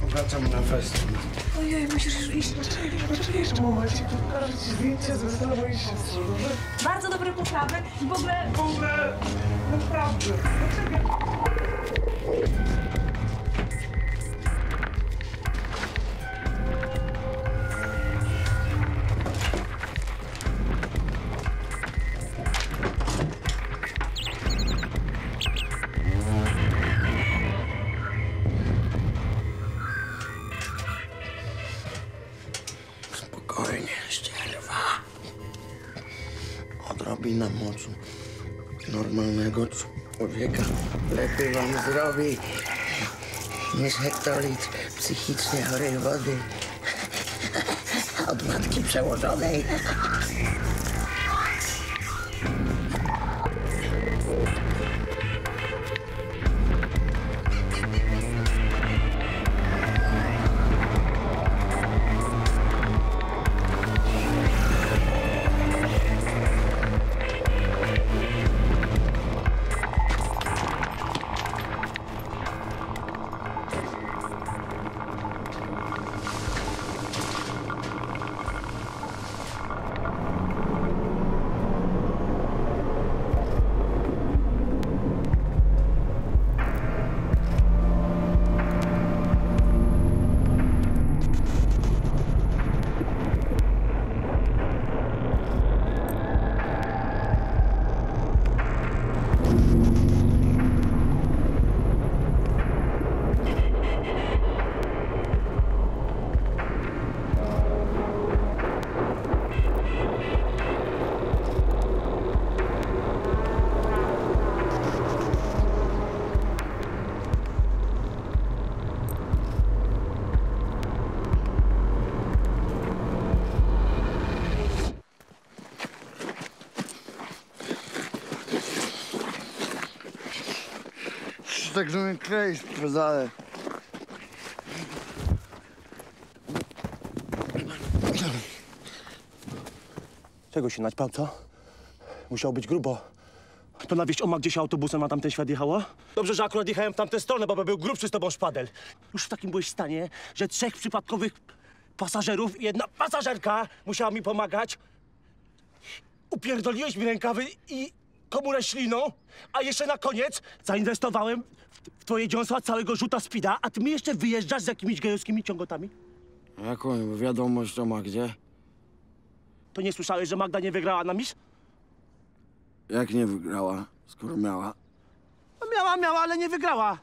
Wracam na fest. Ojej, musisz iść jeszcze momencie. Pokażę ci zdjęcie z wystawy i siostrze, dobrze? Bardzo dobre poprawy i w ogóle... naprawdę. Spokojnie, ścierwa. Odrobina moczu normalnego człowieka lepiej wam zrobi niż hektolitr psychicznie chorej wody od matki przełożonej. tak, że mnie kleisz w pedale. Czego się naćpał, co? Musiało być grubo. To na wieść o Magdzie się autobusem na tamten świat jechało? Dobrze, że akurat jechałem w tamtę stronę, bo by był grubszy z tobą szpadel. Już w takim byłeś stanie, że 3 przypadkowych pasażerów i 1 pasażerka musiała mi pomagać. Upierdoliłeś mi rękawy i komórę śliną, a jeszcze na koniec zainwestowałem w twoje dziąsła całego rzuta spida, a ty mi jeszcze wyjeżdżasz z jakimiś gejowskimi ciągotami? Jaką wiadomość o Magdzie? To nie słyszałeś, że Magda nie wygrała na Miss? Jak nie wygrała, skoro miała? No miała, ale nie wygrała.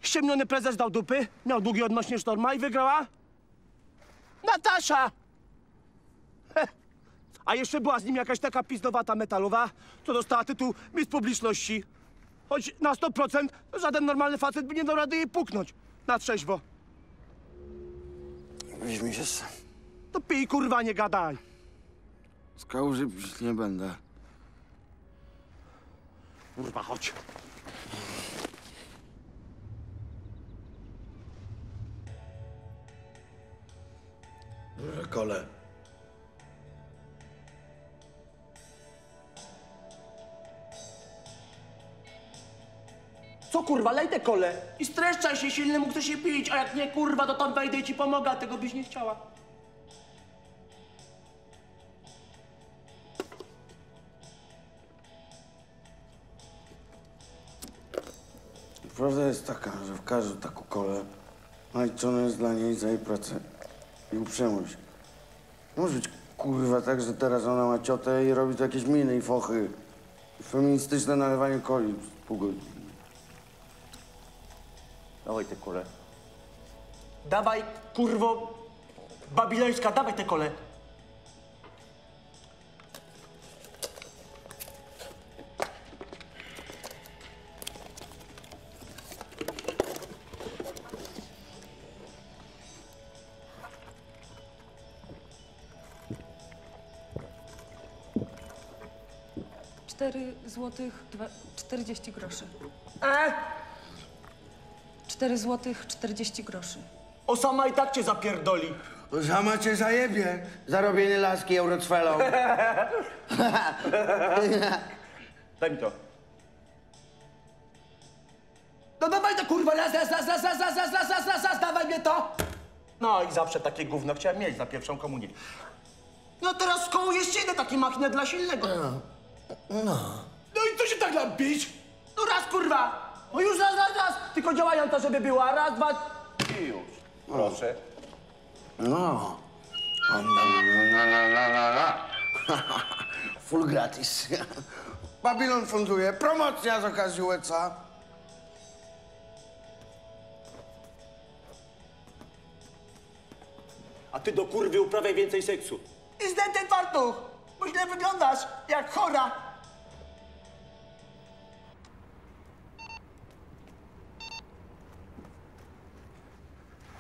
Ściemniony prezes dał dupy, miał długi odnośnie Sztorma i wygrała Natasza! A jeszcze była z nim jakaś taka pizdowata metalowa, co dostała tytuł Miss Publiczności. Choć na 100% żaden normalny facet by nie dał rady jej puknąć na trzeźwo. Weź mi się To pij, kurwa, nie gadaj. z kałuży pić nie będę. Kurwa, chodź. Duże kole. Co, kurwa, lej te kole i streszczaj się, silnemu chce się pić, a jak nie, kurwa, to tam wejdę i ci pomogę, a tego byś nie chciała. Prawda jest taka, że w każdą taką kolę naliczone jest dla niej za jej pracę i uprzejmość. Nie może być, kurwa, tak, że teraz ona ma ciotę i robi tu jakieś miny i fochy. Feministyczne nalewanie coli z pół godziny. Dawaj te kole. Dawaj, kurwo, babilońska, dawaj te kole. Złotych 40 groszy. 4,40 groszy. O, sama i tak cię zapierdoli. Sama cię zajebie. Zarobienie laski Eurocwelą. Daj mi to. No dawaj to, kurwa, raz, dawaj mnie to. No i zawsze takie gówno chciałem mieć za pierwszą komunię. No teraz koło jest ściny, taki machnę dla silnego. No i co się tak lampić? No raz, kurwa. No już raz. Tylko działają to, żeby była. Raz, 2 i już. Proszę. No. Full gratis. Babylon funduje. Promocja z okazji USA. A ty do kurwy uprawiaj więcej seksu. I zdaj ten fartuch, bo źle wyglądasz, jak chora.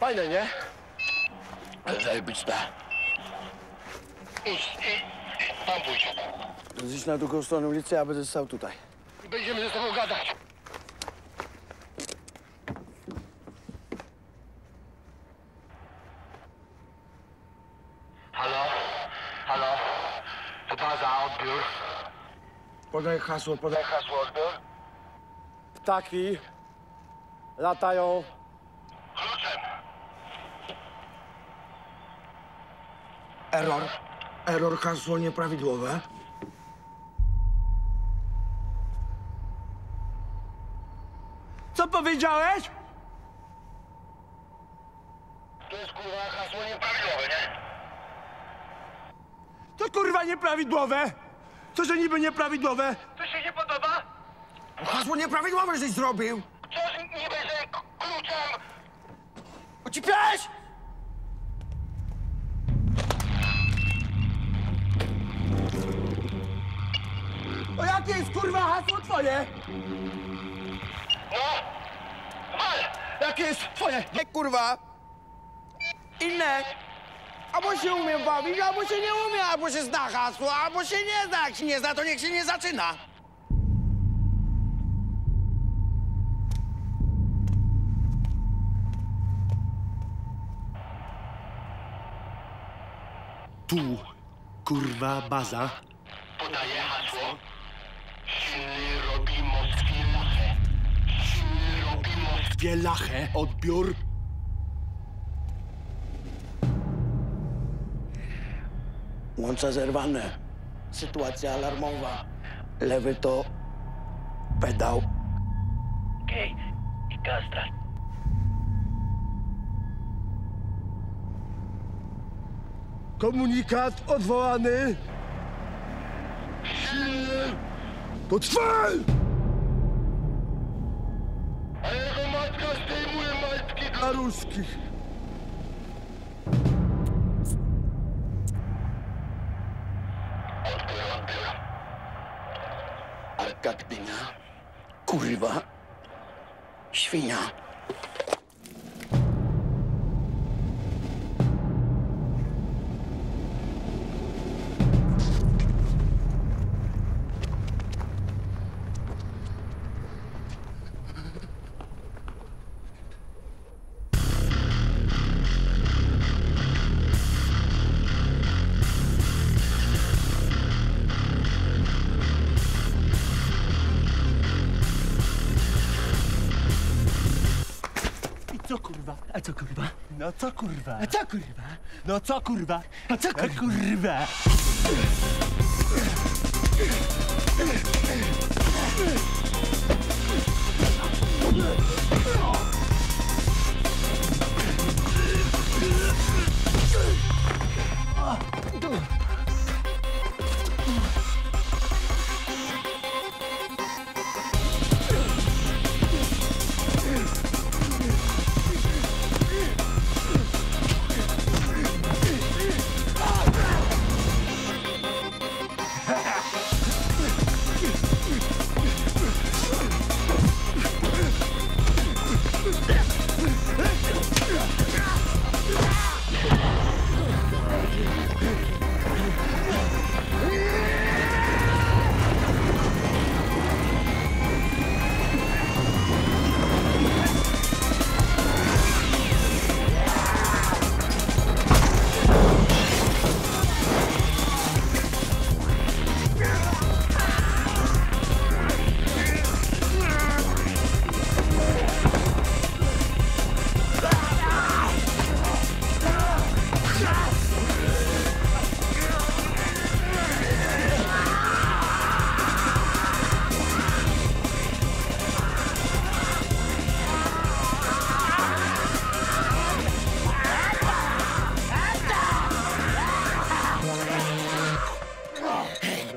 Fajne, nie? Zajebiste. Idź, tam pójdź. Zjedź na drugą stronę ulicy, a będę stał tutaj. I będziemy ze sobą gadać. Halo? To baza, odbiór. Podaj hasło, odbiór. Ptaki latają. Kluczem. Error, hasło nieprawidłowe. Co powiedziałeś? To jest, kurwa, hasło nieprawidłowe, nie? To kurwa nieprawidłowe. Co, że niby nieprawidłowe? To się nie podoba? Hasło nieprawidłowe żeś zrobił. Coś niby, że kluczem. Ocipiałeś? O jakie jest kurwa hasło twoje? No, wal! Jakie jest twoje? Nie, kurwa. Inne. Albo się umie bawić, albo się nie umie, albo się zna hasło, albo się nie zna. Jak się nie zna, to niech się nie zaczyna. Tu, kurwa, baza. Podaję hasło. Silny robi mockie lachę. Silny robi mockie lachę. Odbiór. Łącza zerwane. Sytuacja alarmowa. Lewy to pedał. Okej, i gaz. Komunikat odwołany. Silny. To trwal! A jego matka zdejmuje majtki Dla ruskich. Odbiór. Arkad Gdynia. Kurwa. Świnia. Co kurwa? A co kurwa? No co kurwa? A co kurwa? No co kurwa? A co kurwa?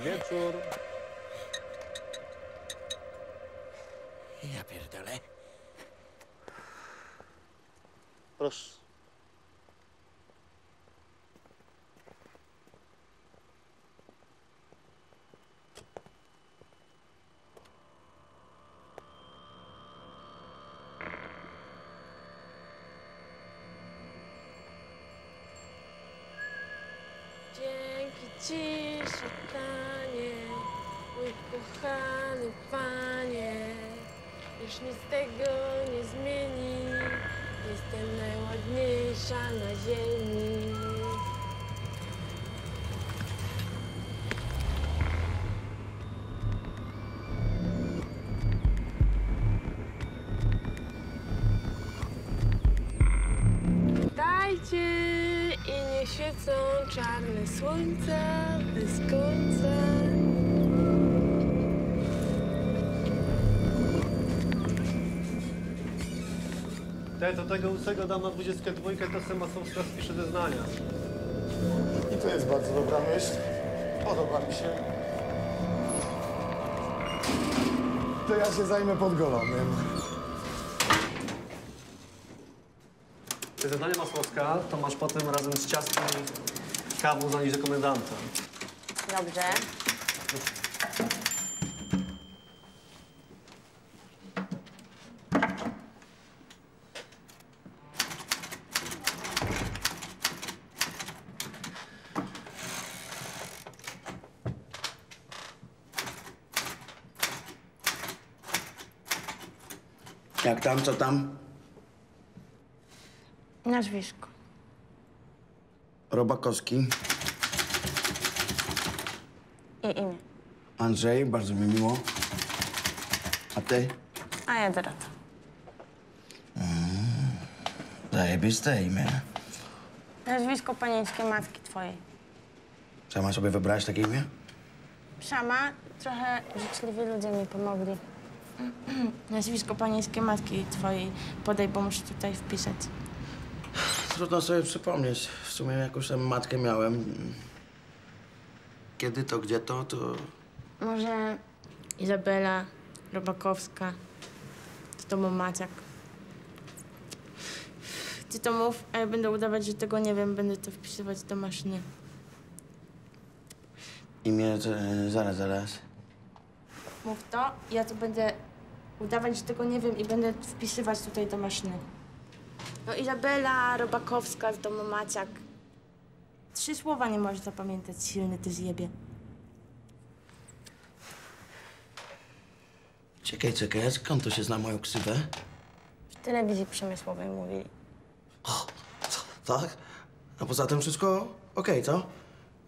Wieczór. Ja pierdolę. Proszę. Dzięki ci, szatanie, mój kochany panie. Już nic tego nie zmieni. Jestem najładniejsza na ziemi. Dajcie i niech świecą czarne słońca bez końca. Do tego łysego dam na 22, to se Masłowska spisze zeznania. I to jest bardzo dobra myśl. Podoba mi się. To ja się zajmę Podgolonym. Te zeznania Masłowska to masz potem razem z ciastkiem i kawą zanieść do komendanta. Dobrze. Jak tam, co tam? Nazwisko. Robakowski. I imię. Andrzej, bardzo mi miło. A ty? A ja Dorota. Zajebiste imię. Nazwisko panieńskie matki twojej. Sama sobie wybrałaś takie imię? Sama trochę życzliwi ludzie mi pomogli. Nazwisko panieńskie matki twojej podaj, bo muszę tutaj wpisać. Trudno sobie przypomnieć. W sumie jakąś tam matkę miałem. Kiedy to, gdzie to? Może Izabela Robakowska, z tobą Maciak. Ty to mów, a ja będę udawać, że tego nie wiem. Będę to wpisywać do maszyny. Imię, zaraz. Mów to, ja to będę udawać, że tego nie wiem i będę wpisywać tutaj do maszyny. No Izabela Robakowska z domu Maciak. 3 słowa nie możesz zapamiętać, silny ty zjebie. Czekaj, skąd to się zna moją ksywę? W telewizji przemysłowej mówili. Tak? A poza tym wszystko okej, co?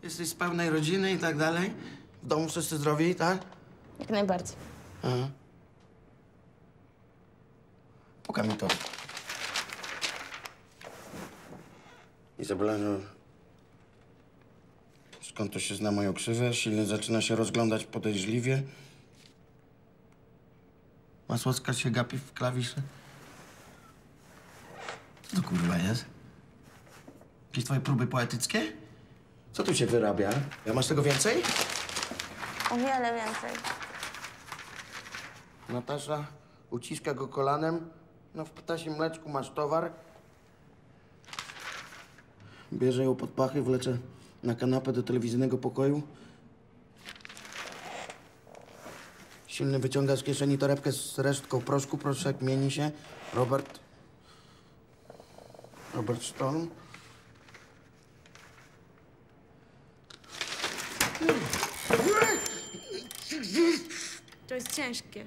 Jesteś z pełnej rodziny i tak dalej? W domu wszyscy zdrowi, tak? Jak najbardziej. Aha. Pokaż mi to. Izabela, no... Skąd to się zna moją krzywę? Silny zaczyna się rozglądać podejrzliwie. Masłowska się gapi w klawisze. Co to kurwa jest? Jakieś twoje próby poetyckie? Co tu się wyrabia? Ja masz tego więcej? O wiele więcej. Natasza uciska go kolanem. No w ptasim mleczku masz towar. Bierze ją pod pachy, wlecze na kanapę do telewizyjnego pokoju. Silny wyciąga z kieszeni torebkę z resztką proszku. Proszek mieni się. Robert Storm. To jest ciężkie.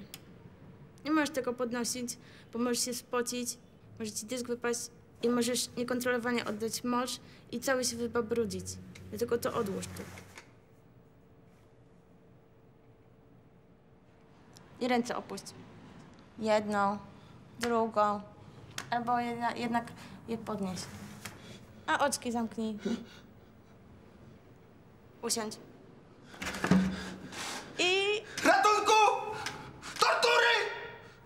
Nie możesz tego podnosić, bo możesz się spocić, może ci dysk wypaść i możesz niekontrolowanie oddać mocz i cały się wybabrudzić. Dlatego to odłóż tu. I ręce opuść. Jedną, drugą, albo jednak je podnieś. A oczki zamknij. Usiądź. I... Ratunku! Tortury!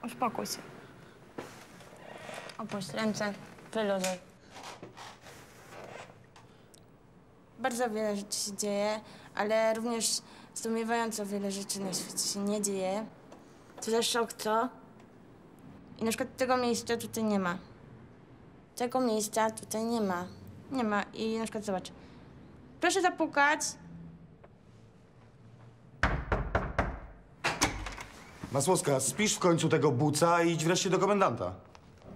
Uspokój się. Opuść ręce, wyluzuj. Bardzo wiele rzeczy się dzieje, ale również zdumiewająco wiele rzeczy na świecie się nie dzieje. To za szok, co? I na przykład tego miejsca tutaj nie ma. Tego miejsca tutaj nie ma. Nie ma. I na przykład zobacz. Proszę zapukać. Masłowska, spisz w końcu tego buca i idź wreszcie do komendanta.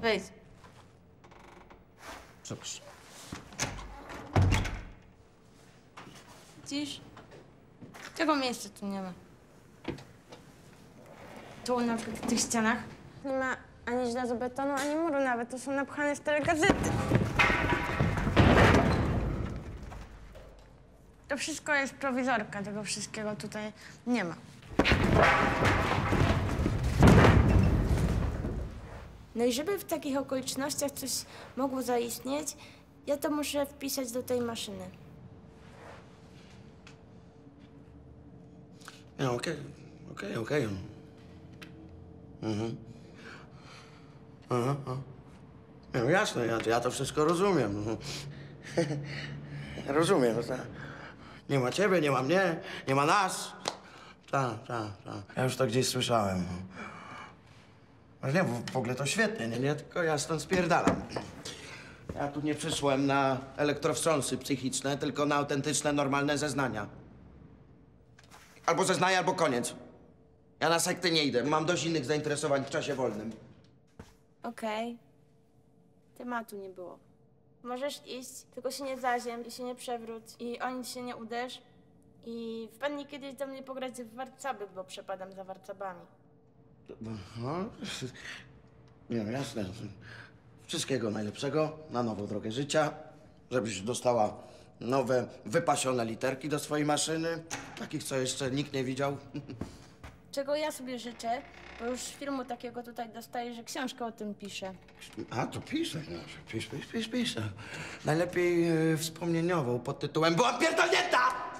Wejdź. Przepraszam. Widzisz? Tego miejsca tu nie ma. Tu na przykład w tych ścianach nie ma ani żelazo betonu, ani muru nawet. To są napchane stare gazety. To wszystko jest prowizorka. Tego wszystkiego tutaj nie ma. No i żeby w takich okolicznościach coś mogło zaistnieć, ja to muszę wpisać do tej maszyny. No, okej. Mhm. Aha. No jasne, ja to wszystko rozumiem. Rozumiem, tak. Nie ma ciebie, nie ma mnie, nie ma nas. Tak. Ja już to gdzieś słyszałem. Ale nie, w ogóle to świetnie, nie? Tylko ja stąd spierdalam. Ja tu nie przyszłem na elektrowstrząsy psychiczne, tylko na autentyczne, normalne zeznania. Albo zeznania, albo koniec. Ja na sekty nie idę. Mam dość innych zainteresowań w czasie wolnym. Okej. Tematu nie było. Możesz iść, tylko się nie zaziem i się nie przewróć i o nic się nie uderz. I wpadnij kiedyś do mnie pograć w warcaby, bo przepadam za warcabami. No, nie, no jasne. Wszystkiego najlepszego na nową drogę życia, żebyś dostała nowe, wypasione literki do swojej maszyny. Takich, co jeszcze nikt nie widział. Czego ja sobie życzę, bo już filmu takiego tutaj dostaję, że książkę o tym piszę. A, to piszę. No, piszę. Najlepiej wspomnieniową pod tytułem Byłam pierdolnięta!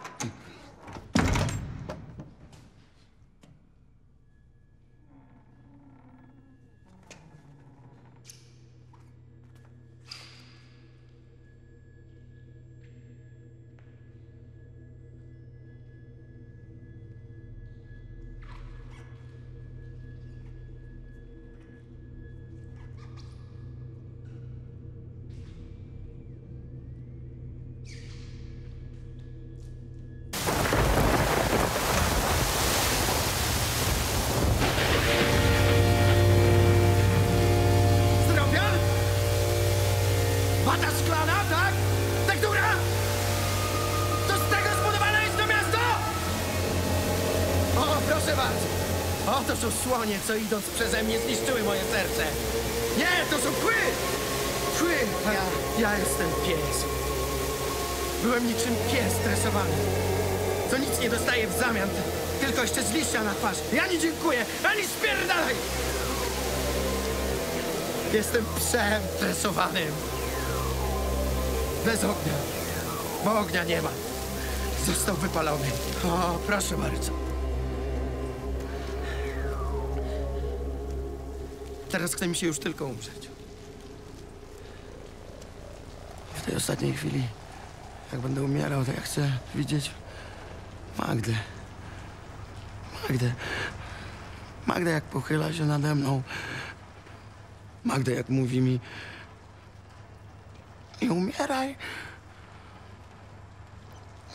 Wata szklana, tak? Tektura? To z tego zbudowane jest to miasto? O, proszę bardzo. O, to są słonie, co idąc przeze mnie zniszczyły moje serce. Nie, to są kły! Kły! Ja jestem pies. Byłem niczym pies stresowany. To nic nie dostaję w zamian, tylko jeszcze z liścia na twarz. Ja nie dziękuję, ani spierdalaj! Jestem psem stresowanym. Bez ognia, bo ognia nie ma. Został wypalony. O, proszę bardzo. Teraz chce mi się już tylko umrzeć. W tej ostatniej chwili, jak będę umierał, to ja chcę widzieć Magdę. Magdę, jak pochyla się nade mną. Magdę, jak mówi mi: nie umieraj.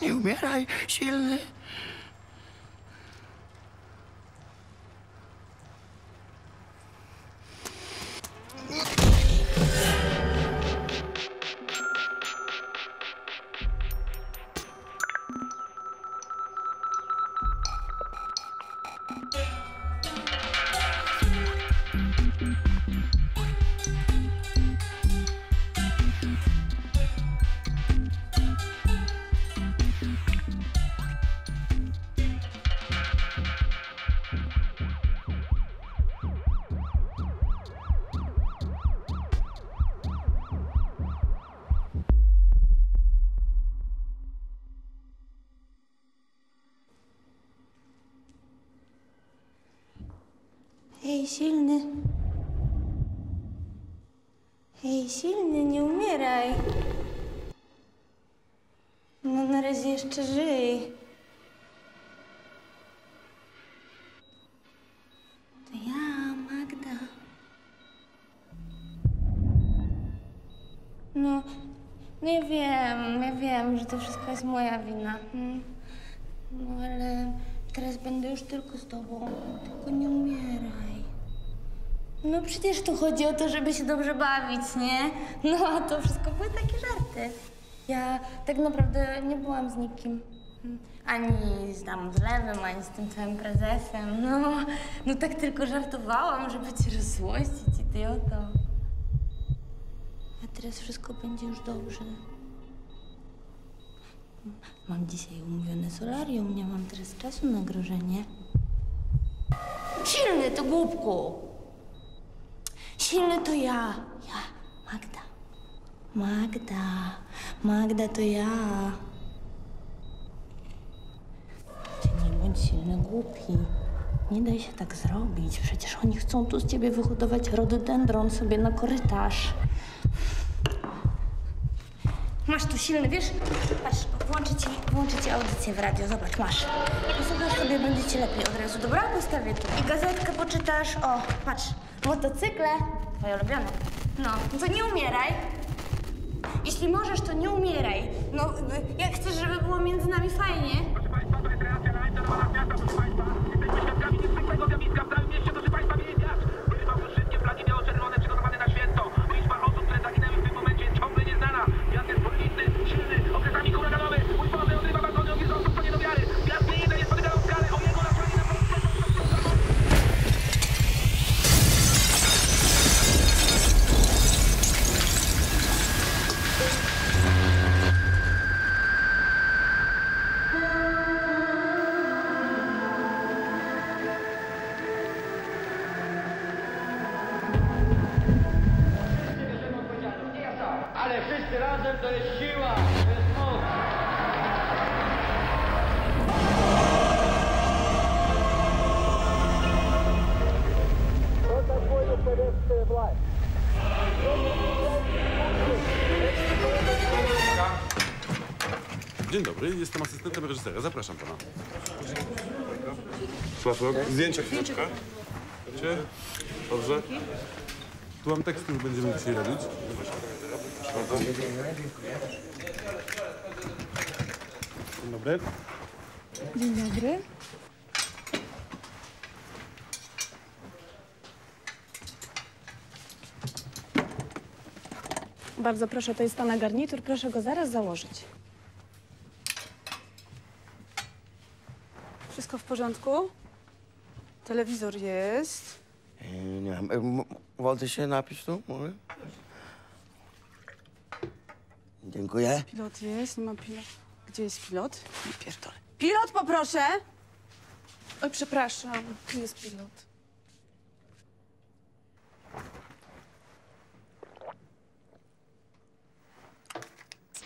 Nie umieraj, silny. Hej, silny. Hej, silny, nie umieraj. No, na razie jeszcze żyj. To ja, Magda. No, ja wiem, że to wszystko jest moja wina. No, ale teraz będę już tylko z tobą. Tylko nie umieraj. No przecież tu chodzi o to, żeby się dobrze bawić, nie? No a to wszystko były takie żarty. Ja tak naprawdę nie byłam z nikim. Ani tam z Lewem, ani z tym twoim prezesem. No tak tylko żartowałam, żeby cię rozsłościć, idioto. A teraz wszystko będzie już dobrze. Mam dzisiaj umówione solarium, nie mam teraz czasu na grożenie. Silny, ty głupku! Silny to ja, Magda. Magda to ja. Ty nie bądź silny, głupi. Nie daj się tak zrobić. Przecież oni chcą tu z ciebie wyhodować rododendron sobie na korytarz. Masz tu silny, wiesz? Patrz, włączę ci audycję w radio. Zobacz, masz. Posłuchasz sobie, będzie ci lepiej od razu, dobra? Postawię tu. I gazetkę poczytasz. O, patrz, motocykle. Twoje ulubione. No to nie umieraj. Jeśli możesz, to nie umieraj. No, jak chcesz, żeby było między nami fajnie. Proszę Państwa, to jest relacja na interwałach miasta, proszę Państwa. Jesteśmy świadkami niezwykłego zjawiska w całym mieście, proszę Państwa, wieje wiatr. Wyrwał już wszystkie flagi biało-czerwone przygotowane na święto. Liczba osób, które zaginęły w tym momencie, jest ciągle nieznana. Wiatr jest porwisty, silny, okresami huraganowy. Mój Boże, odrywa wagony, ognisko, to nie do wiary. Wiatr nie jeden jest spotykaną skalę, o jego nasłanie na Dzień dobry, jestem asystentem reżysera. Zapraszam pana. Szlafrok, zdjęcia chwileczkę. Chodźcie. Dobrze. Tu mam tekst, który będziemy dzisiaj robić. Dzień dobry. Dzień dobry. Bardzo proszę, to jest pana garnitur. Proszę go zaraz założyć. Wszystko w porządku? Telewizor jest. Nie wiem, wody się napisz tu, mogę? Dziękuję. Pilot jest, nie ma pilot. Gdzie jest pilot? Nie pierdolę. Pilot, poproszę! Oj, przepraszam, tu jest pilot.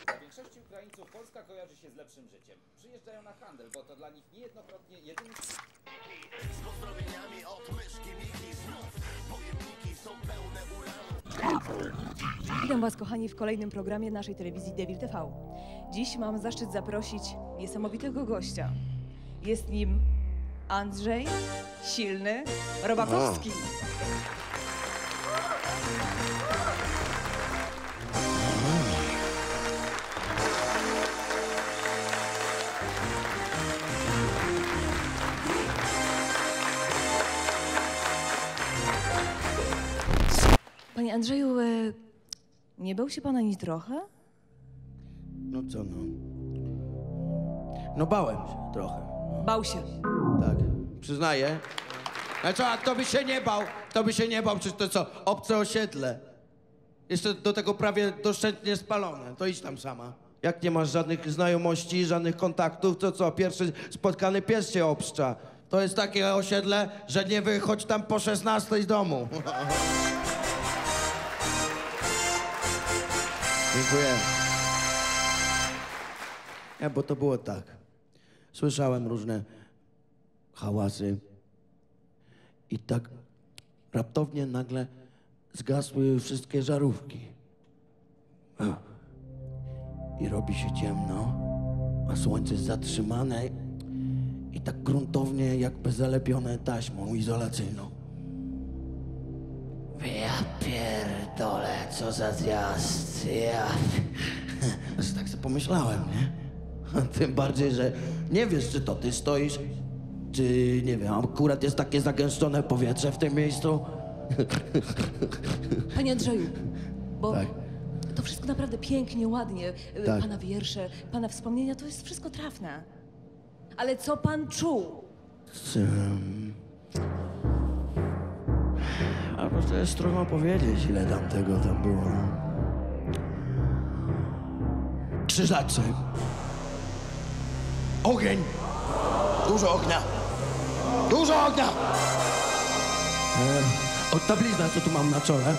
Dla większości Ukraińców Polska kojarzy się z lepszym życiem. Przyjeżdżają na handel, bo to dla nich niejednokrotnie jedyny... Z pozdrowieniami od myszki Miki znów. Pojemniki są pełne ulanów. Witam Was, kochani, w kolejnym programie naszej telewizji Devil TV. Dziś mam zaszczyt zaprosić niesamowitego gościa. Jest nim Andrzej Silny Robakowski. Panie Andrzeju, nie bał się pan ani trochę? No co no? No bałem się trochę. Bał się. Tak, przyznaję. A co, a kto by się nie bał? Kto by się nie bał? Przecież to co, obce osiedle. Jeszcze do tego prawie doszczętnie spalone. To idź tam sama. Jak nie masz żadnych znajomości, żadnych kontaktów, to co, pierwszy spotkany pies cię obszcza. To jest takie osiedle, że nie wychodź tam po 16 z domu. Dziękuję. Nie, bo to było tak. Słyszałem różne hałasy i tak raptownie nagle zgasły wszystkie żarówki. I robi się ciemno, a słońce jest zatrzymane i tak gruntownie jakby zalepione taśmą izolacyjną. Ja pierdolę, co za zjazd, ja... Tak sobie pomyślałem, nie? Tym bardziej, że nie wiesz, czy to ty stoisz, czy, nie wiem, akurat jest takie zagęszczone powietrze w tym miejscu. Panie Andrzeju, bo Tak. to wszystko naprawdę pięknie, ładnie. Tak. Pana wiersze, pana wspomnienia, to jest wszystko trafne. Ale co pan czuł? A po to jest trudno powiedzieć, ile tam tego tam było. Krzyżacy. Ogień. Dużo ognia. Dużo ognia! O, ta blizna, co tu mam na czole.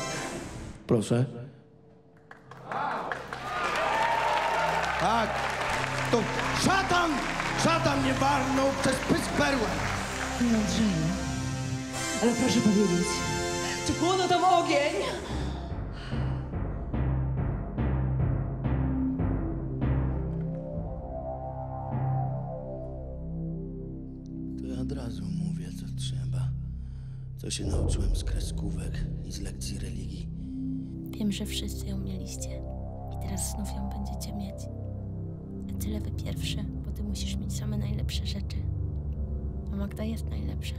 Proszę. Tak. To szatan! Szatan mnie walnął przez pysk perłę. Panie Andrzeju, ale proszę powiedzieć, czy płonął tam ogień? To ja od razu mówię, co trzeba. Co się nauczyłem z kreskówek i z lekcji religii. Wiem, że wszyscy ją mieliście i teraz znów ją będziecie mieć. A ty lewy pierwszy, bo ty musisz mieć same najlepsze rzeczy. A Magda jest najlepsza,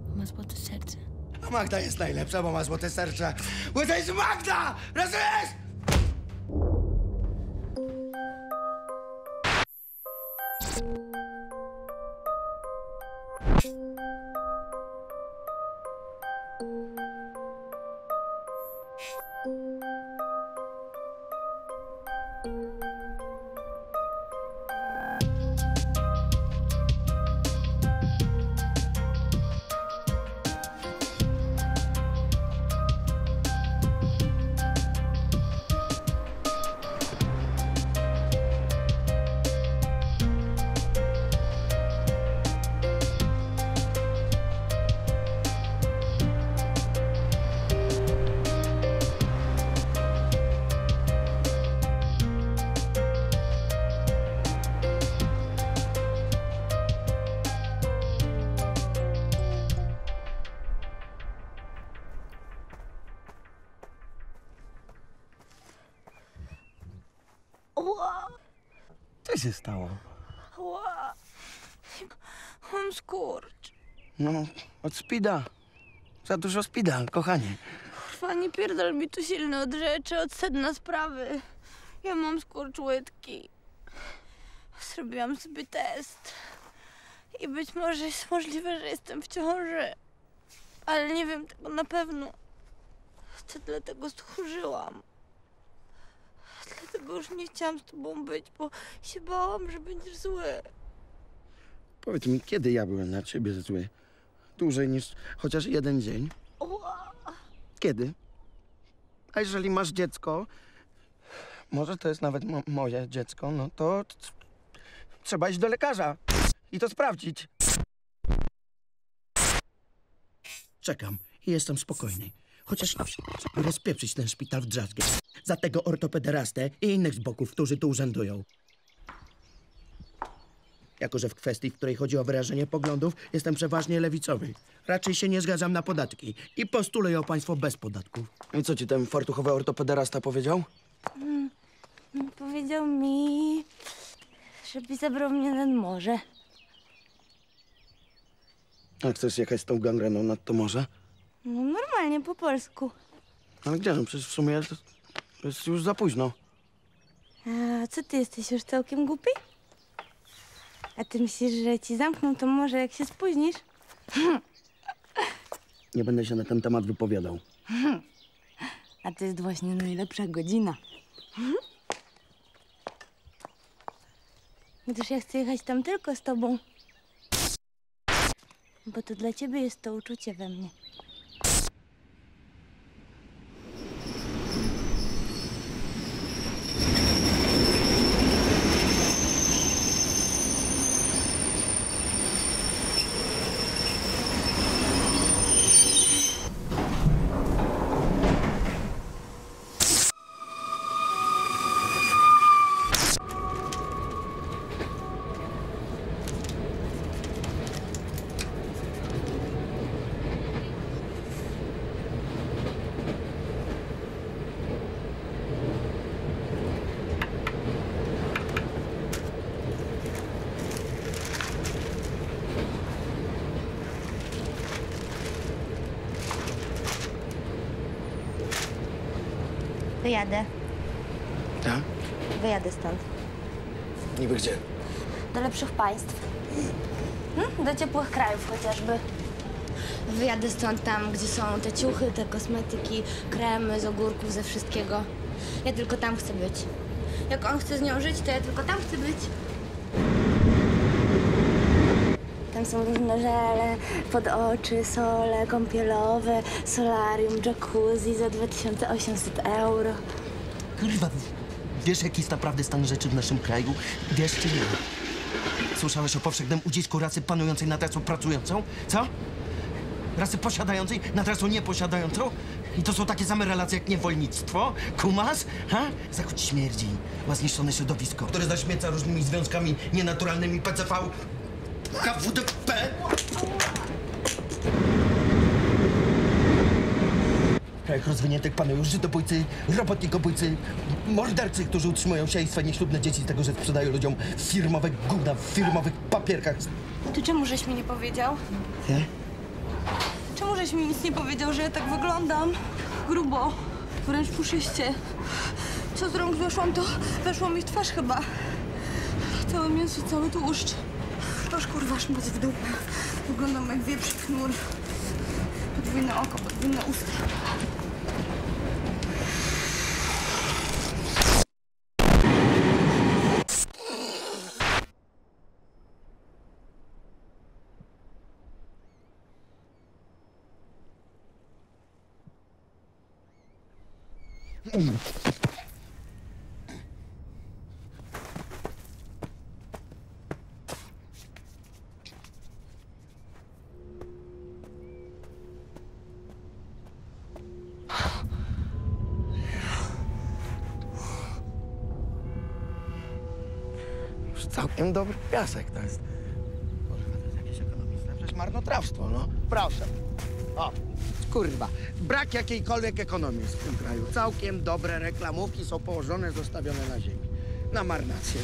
bo ma złote serce. A Magda jest najlepsza, bo ma złote serce. Bo to jest Magda! Rozumiesz? się stało? Ła. Mam skurcz. No, od spida. Za dużo spida, kochanie. Kurwa, nie pierdol mi tu silny od rzeczy, od sedna sprawy. Ja mam skurcz łydki. Zrobiłam sobie test. I być może jest możliwe, że jestem w ciąży. Ale nie wiem tego na pewno. To dlatego stchórzyłam. Dlatego już nie chciałam z tobą być, bo się bałam, że będziesz zły. Powiedz mi, kiedy ja byłem na ciebie zły? Dłużej niż chociaż jeden dzień? Kiedy? A jeżeli masz dziecko, może to jest nawet moje dziecko, no to trzeba iść do lekarza i to sprawdzić. Czekam i jestem spokojny. Chociaż na wsi rozpieprzyć ten szpital w drzazgę. Za tego ortopederastę i innych z boków, którzy tu urzędują. Jako że w kwestii, w której chodzi o wyrażenie poglądów, jestem przeważnie lewicowy. Raczej się nie zgadzam na podatki i postuluję o państwo bez podatków. I co ci ten fartuchowy ortopederasta powiedział? Powiedział mi, żeby zabrał mnie nad morze. A chcesz jechać z tą gangreną nad to morze? No normalnie, po polsku. Ale gdzie? No przecież w sumie to jest już za późno. A co ty jesteś już całkiem głupi? A ty myślisz, że ci zamkną to morze, jak się spóźnisz? Nie będę się na ten temat wypowiadał. A to jest właśnie najlepsza godzina. Gdyż ja chcę jechać tam tylko z tobą. Bo to dla ciebie jest to uczucie we mnie. Wyjadę. Tak? Wyjadę stąd. Niby gdzie? Do lepszych państw. Do ciepłych krajów chociażby. Wyjadę stąd tam, gdzie są te ciuchy, te kosmetyki, kremy z ogórków, ze wszystkiego. Ja tylko tam chcę być. Jak on chce z nią żyć, to ja tylko tam chcę być. Tam są różne żele pod oczy, sole kąpielowe, solarium, jacuzzi za 2800 €. Kurwa, wiesz jaki jest naprawdę stan rzeczy w naszym kraju? Wiesz czy nie? Słyszałeś o powszechnym ucisku rasy panującej nad rasą pracującą? Co? Rasy posiadającej nad rasą nieposiadającą? I to są takie same relacje jak niewolnictwo? Kumasz? Ha? Zachód śmierdzi. Ma zniszczone środowisko, które zaśmieca różnymi związkami nienaturalnymi PCV, KWDP. W krajach rozwiniętych panują żydobójcy, robotnikobójcy, mordercy, którzy utrzymują się i swoje nieślubne dzieci z tego, że sprzedają ludziom firmowe gówna w firmowych papierkach. Ty czemu żeś mi nie powiedział? Nie? Czemu żeś mi nic nie powiedział, że ja tak wyglądam? Grubo, wręcz puszyście. Co z rąk weszłam, to weszło mi w twarz chyba. Całe mięso, cały tłuszcz. Aż kurwa szmać w dupę. Wyglądam jak wieprz knur. Podwójne oko, podwójne usta. Całkiem dobry piasek to jest. Kurwa, to jest jakieś ekonomiczne, przecież marnotrawstwo, no. Proszę. O, kurwa, brak jakiejkolwiek ekonomii w tym kraju. Całkiem dobre reklamówki są położone, zostawione na ziemi. Na marnację.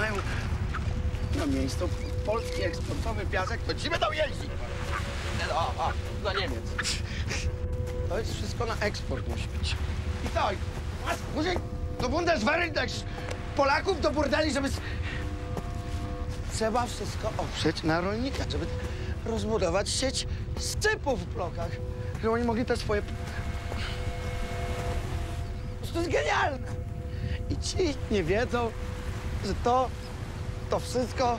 mają na miejscu polski eksportowy piasek, to ci będą jeździć. Do Niemiec. To jest wszystko na eksport musi być. I to, musi do Bundeswehry dać Polaków do burdeli, żeby... Trzeba wszystko oprzeć na rolnikach, żeby rozbudować sieć sypów w blokach, żeby oni mogli te swoje... To jest genialne. I ci nie wiedzą, że to wszystko...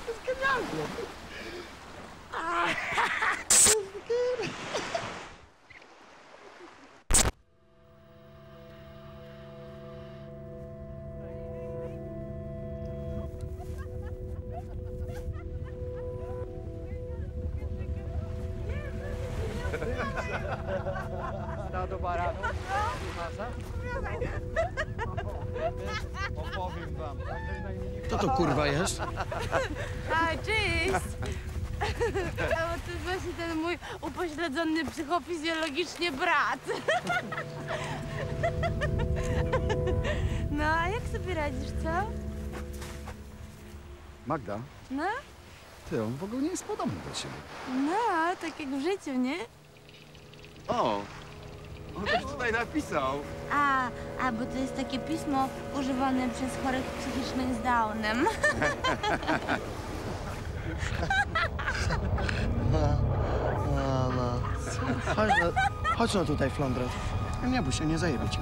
To jest genialne. Stado baranów i masa? Opowiem wam. Co to kurwa jest? A, cześć! A to jest właśnie ten mój upośledzony psychofizjologicznie brat. No, a jak sobie radzisz, co? Magda, No? ty, on w ogóle nie jest podobny do ciebie. No, tak jak w życiu, nie? O, on też tutaj napisał. A, bo to jest takie pismo używane przez chorych psychicznych z Downem. Chodź no tutaj, Flądra. Nie bój się, nie zajebie cię.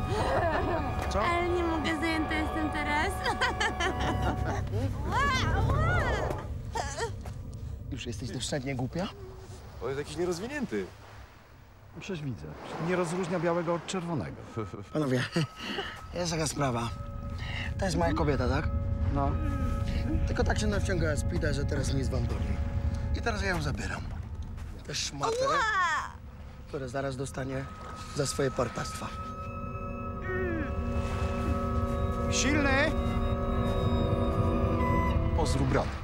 Co? Ale nie mogę, zajęta jestem teraz. Już jesteś doszczętnie głupia? On jest jakiś nierozwinięty. Przecież widzę. Nie rozróżnia białego od czerwonego. Panowie, jest taka sprawa. To jest moja kobieta, tak? No. Tylko tak się nawciągała spida, że teraz nic wam boli. I teraz ja ją zabieram. Tę szmatę, które zaraz dostanie za swoje partactwa. Silny! Pozdrów brata.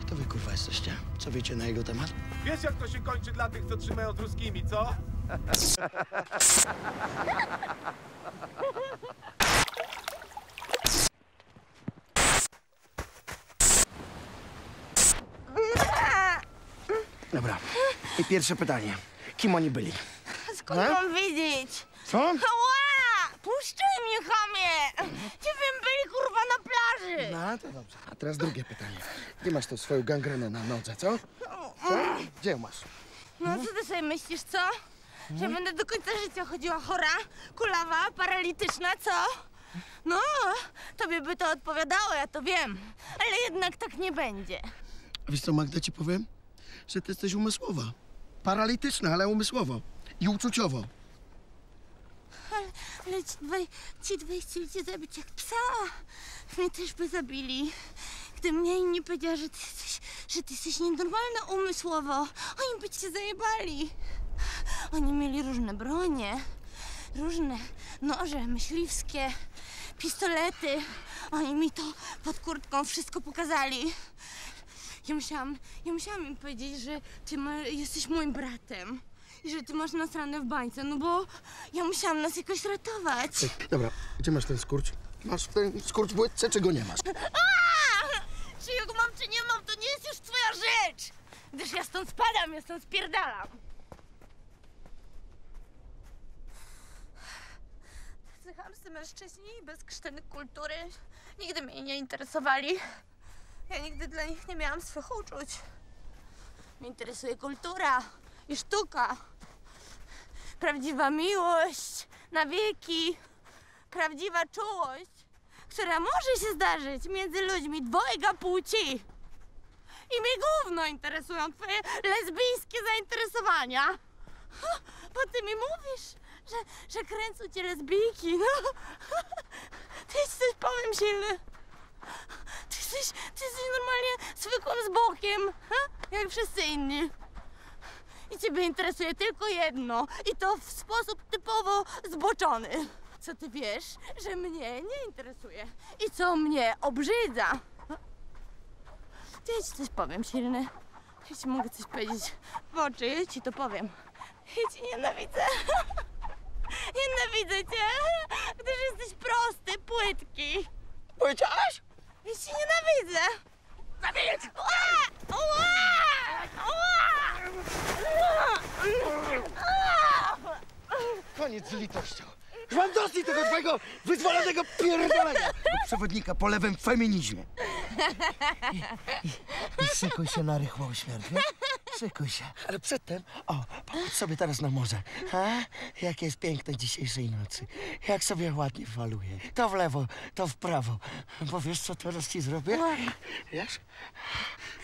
Kto wy kurwa jesteście? Co wiecie na jego temat? Wiesz, jak to się kończy dla tych, co trzymają z ruskimi, co? Dobra. I pierwsze pytanie. Kim oni byli? Skąd mam wiedzieć? Co? Ała! Puszczaj mnie, chamie! Gdzie wy byli, kurwa, na plaży? No, to dobrze. A teraz drugie pytanie. Gdzie masz tą swoją gangrenę na nodze, co? Co? Gdzie ją masz? No, co ty sobie myślisz, co? Że będę do końca życia chodziła chora, kulawa, paralityczna, co? No, tobie by to odpowiadało, ja to wiem. Ale jednak tak nie będzie. Wiesz co, Magda, ci powiem? Że ty jesteś umysłowa. Paralityczna, ale umysłowo. I uczuciowo. Ale ci dwaj chcieli cię zabić jak psa. Mnie też by zabili. Gdy mnie inni powiedziała, że ty jesteś nienormalna umysłowo, oni by cię zajebali. Oni mieli różne bronie, różne noże myśliwskie, pistolety. Oni mi to pod kurtką wszystko pokazali. Ja musiałam im powiedzieć, że ty jesteś moim bratem i że ty masz nas ranę w bańce, no bo ja musiałam nas jakoś ratować. Dobra, gdzie masz ten skurcz? Masz ten skurcz w łydce, czy go nie masz? Czy ja go mam, czy nie mam, to nie jest już twoja rzecz! Gdyż ja stąd spadam, ja stąd spierdalam. Tacy chamscy mężczyźni bez krzteny kultury nigdy mnie nie interesowali. Ja nigdy dla nich nie miałam swych uczuć. Mnie interesuje kultura i sztuka. Prawdziwa miłość na wieki. Prawdziwa czułość, która może się zdarzyć między ludźmi dwojga płci. I mnie gówno interesują twoje lesbijskie zainteresowania. Bo ty mi mówisz, że kręcą cię lesbijki, no. Ty jesteś, powiem silny. Ty jesteś normalnie zwykłym zbokiem, jak wszyscy inni. I ciebie interesuje tylko jedno, i to w sposób typowo zboczony. Co ty wiesz, że mnie nie interesuje i co mnie obrzydza. Ja ci coś powiem, silny. Ja ci mogę coś powiedzieć w oczy, ja ci to powiem. Ja ci nienawidzę. nienawidzę cię, gdyż jesteś prosty, płytki. Powiedziałaś? Ja cię nienawidzę. Zabiję! Koniec z litością. Już mam dosyć tego twojego wyzwolonego pierdolenia do przewodnika po lewym feminizmie. I szykuj się na rychłą śmierć, nie? Szykuj się. Ale przedtem, popatrz sobie teraz na morze. Jakie jest piękne dzisiejszej nocy. Jak sobie ładnie faluje. To w lewo, to w prawo. Bo wiesz, co teraz ci zrobię? Wiesz?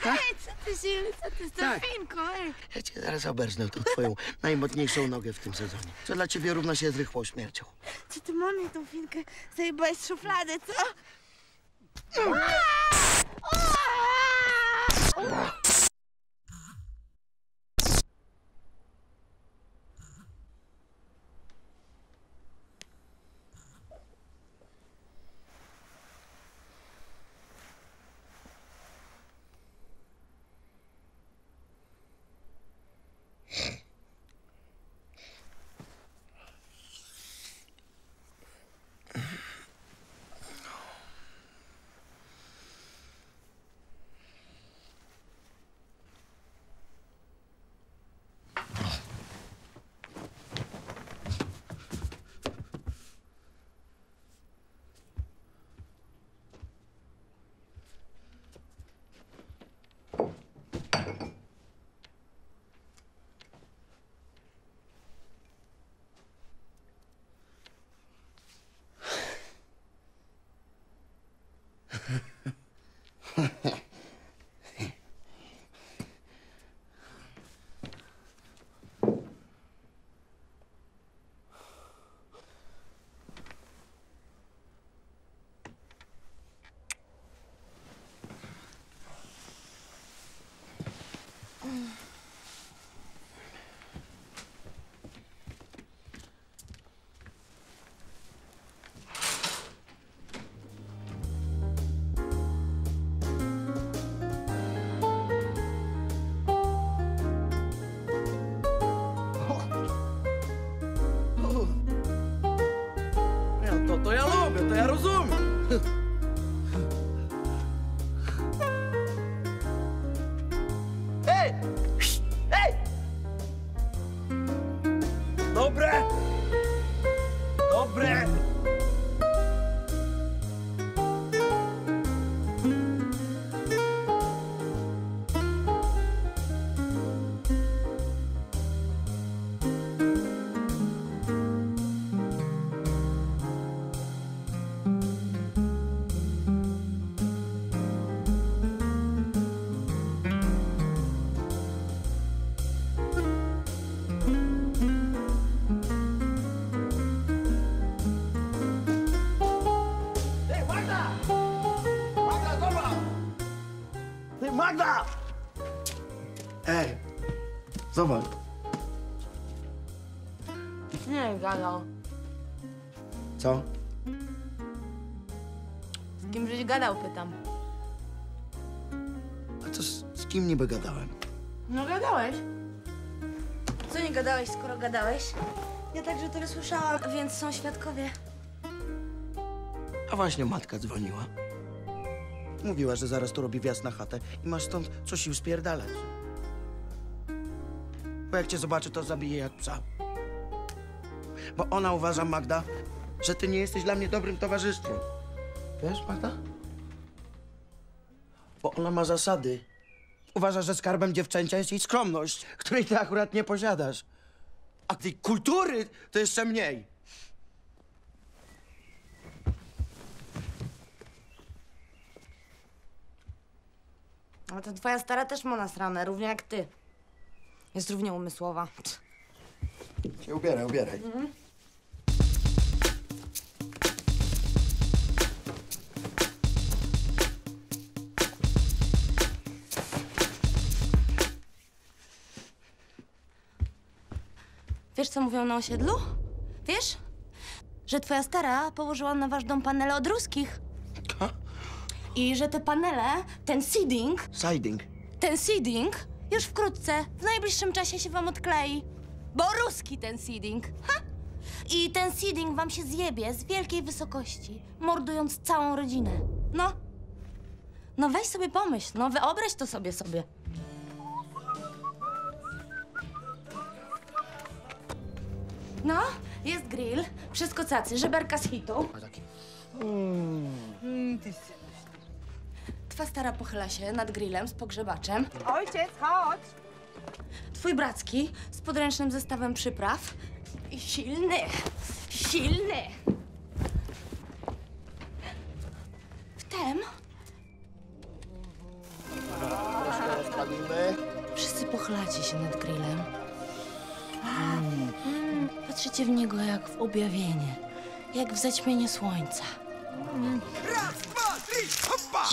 Ej, co ty silny, co ty z tą finką, ej? Ja cię zaraz oberżnę tą twoją najmocniejszą nogę w tym sezonie. Co dla ciebie równa się z rychłą śmiercią. Co ty mamy tą finkę zajebałeś z szuflady, co? To ja lubię, to ja rozumiem. Ej! Ej! Dobre! Dobre! Magda! Ej, zobacz. Nie gadał. Co? Z kim żeś gadał, pytam. A co z kim niby gadałem? No gadałeś. Co nie gadałeś, skoro gadałeś? Ja także tyle słyszałam, więc są świadkowie. A właśnie matka dzwoniła. Mówiła, że zaraz tu robi wjazd na chatę i masz stąd co sił spierdalać. Bo jak cię zobaczy, to zabije jak psa. Bo ona uważa, Magda, że ty nie jesteś dla mnie dobrym towarzystwem. Wiesz, Magda? Bo ona ma zasady. Uważa, że skarbem dziewczęcia jest jej skromność, której ty akurat nie posiadasz. A tej kultury to jeszcze mniej. Ale to twoja stara też ma nasrane, równie jak ty. Jest równie umysłowa. Się ubieraj, ubieraj. Wiesz, co mówią na osiedlu? Wiesz? Że twoja stara położyła na wasz dom panele od ruskich. I że te panele, ten seeding... Siding. Ten seeding już wkrótce, w najbliższym czasie się wam odklei. Bo ruski ten seeding. Ha! I ten seeding wam się zjebie z wielkiej wysokości, mordując całą rodzinę. No. No weź sobie pomyśl, no wyobraź to sobie. No, jest grill, wszystko cacy, żeberka z hitu. Twa stara pochyla się nad grillem z pogrzebaczem. Ojciec, chodź! Twój bracki z podręcznym zestawem przypraw. I silny. Wtem Troszkę rozpalimy. wszyscy pochylacie się nad grillem. Patrzycie w niego jak w objawienie, jak w zaćmienie słońca. Raz, dwa, trzy, hoppa!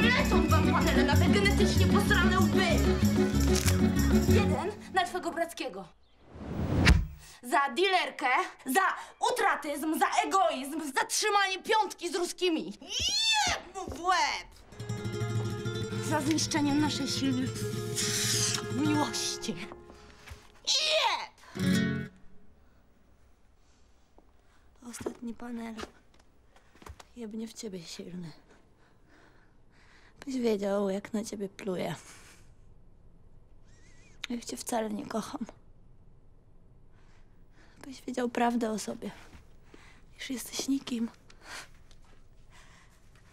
Lecą wam panele na te genetycznie posrane łby! Jeden na twego brackiego. Za dilerkę, za utratyzm, za egoizm, za trzymanie piątki z ruskimi. Jeb mu w łeb! Za zniszczenie naszej siły w miłości. Jeb! Ostatni panel. Jebnie w ciebie silny. Byś wiedział, jak na ciebie pluję. Jak cię wcale nie kocham. Byś wiedział prawdę o sobie. Iż jesteś nikim.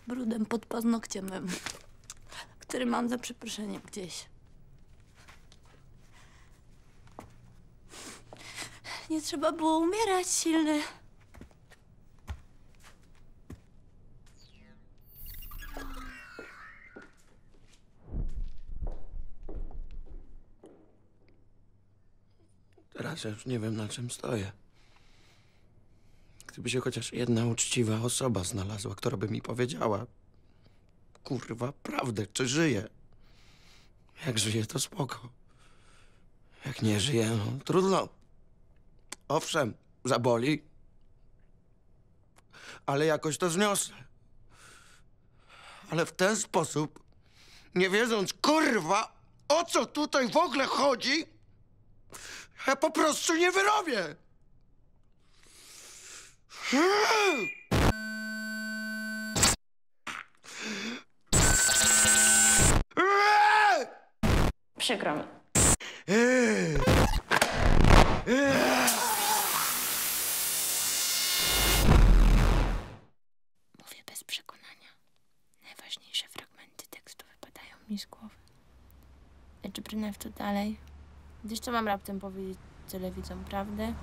Brudem pod paznokciem mym, który mam za przeproszeniem gdzieś. Nie trzeba było umierać, silny. Teraz ja już nie wiem, na czym stoję. Gdyby się chociaż jedna uczciwa osoba znalazła, która by mi powiedziała, kurwa, prawdę, czy żyję. Jak żyję, to spoko. Jak nie żyję, no trudno. Owszem, zaboli, ale jakoś to zniosę. Ale w ten sposób, nie wiedząc, kurwa, o co tutaj w ogóle chodzi, ja po prostu nie wyrobię. Przykro mi. Mówię bez przekonania. Najważniejsze fragmenty tekstu wypadają mi z głowy. Lecz brnę w to dalej. Gdyż co mam raptem powiedzieć telewidzom, prawdę?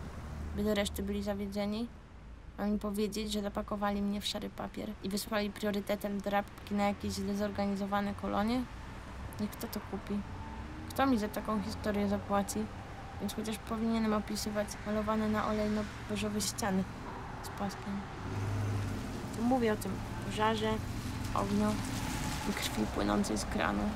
By do reszty byli zawiedzeni? Mam im powiedzieć, że zapakowali mnie w szary papier i wysłali priorytetem drapki na jakieś źle zorganizowane kolonie? Niech kto to kupi? Kto mi za taką historię zapłaci? Więc chociaż powinienem opisywać malowane na olejno-beżowe ściany z paskiem. Tu mówię o tym pożarze, ogniu i krwi płynącej z kranu.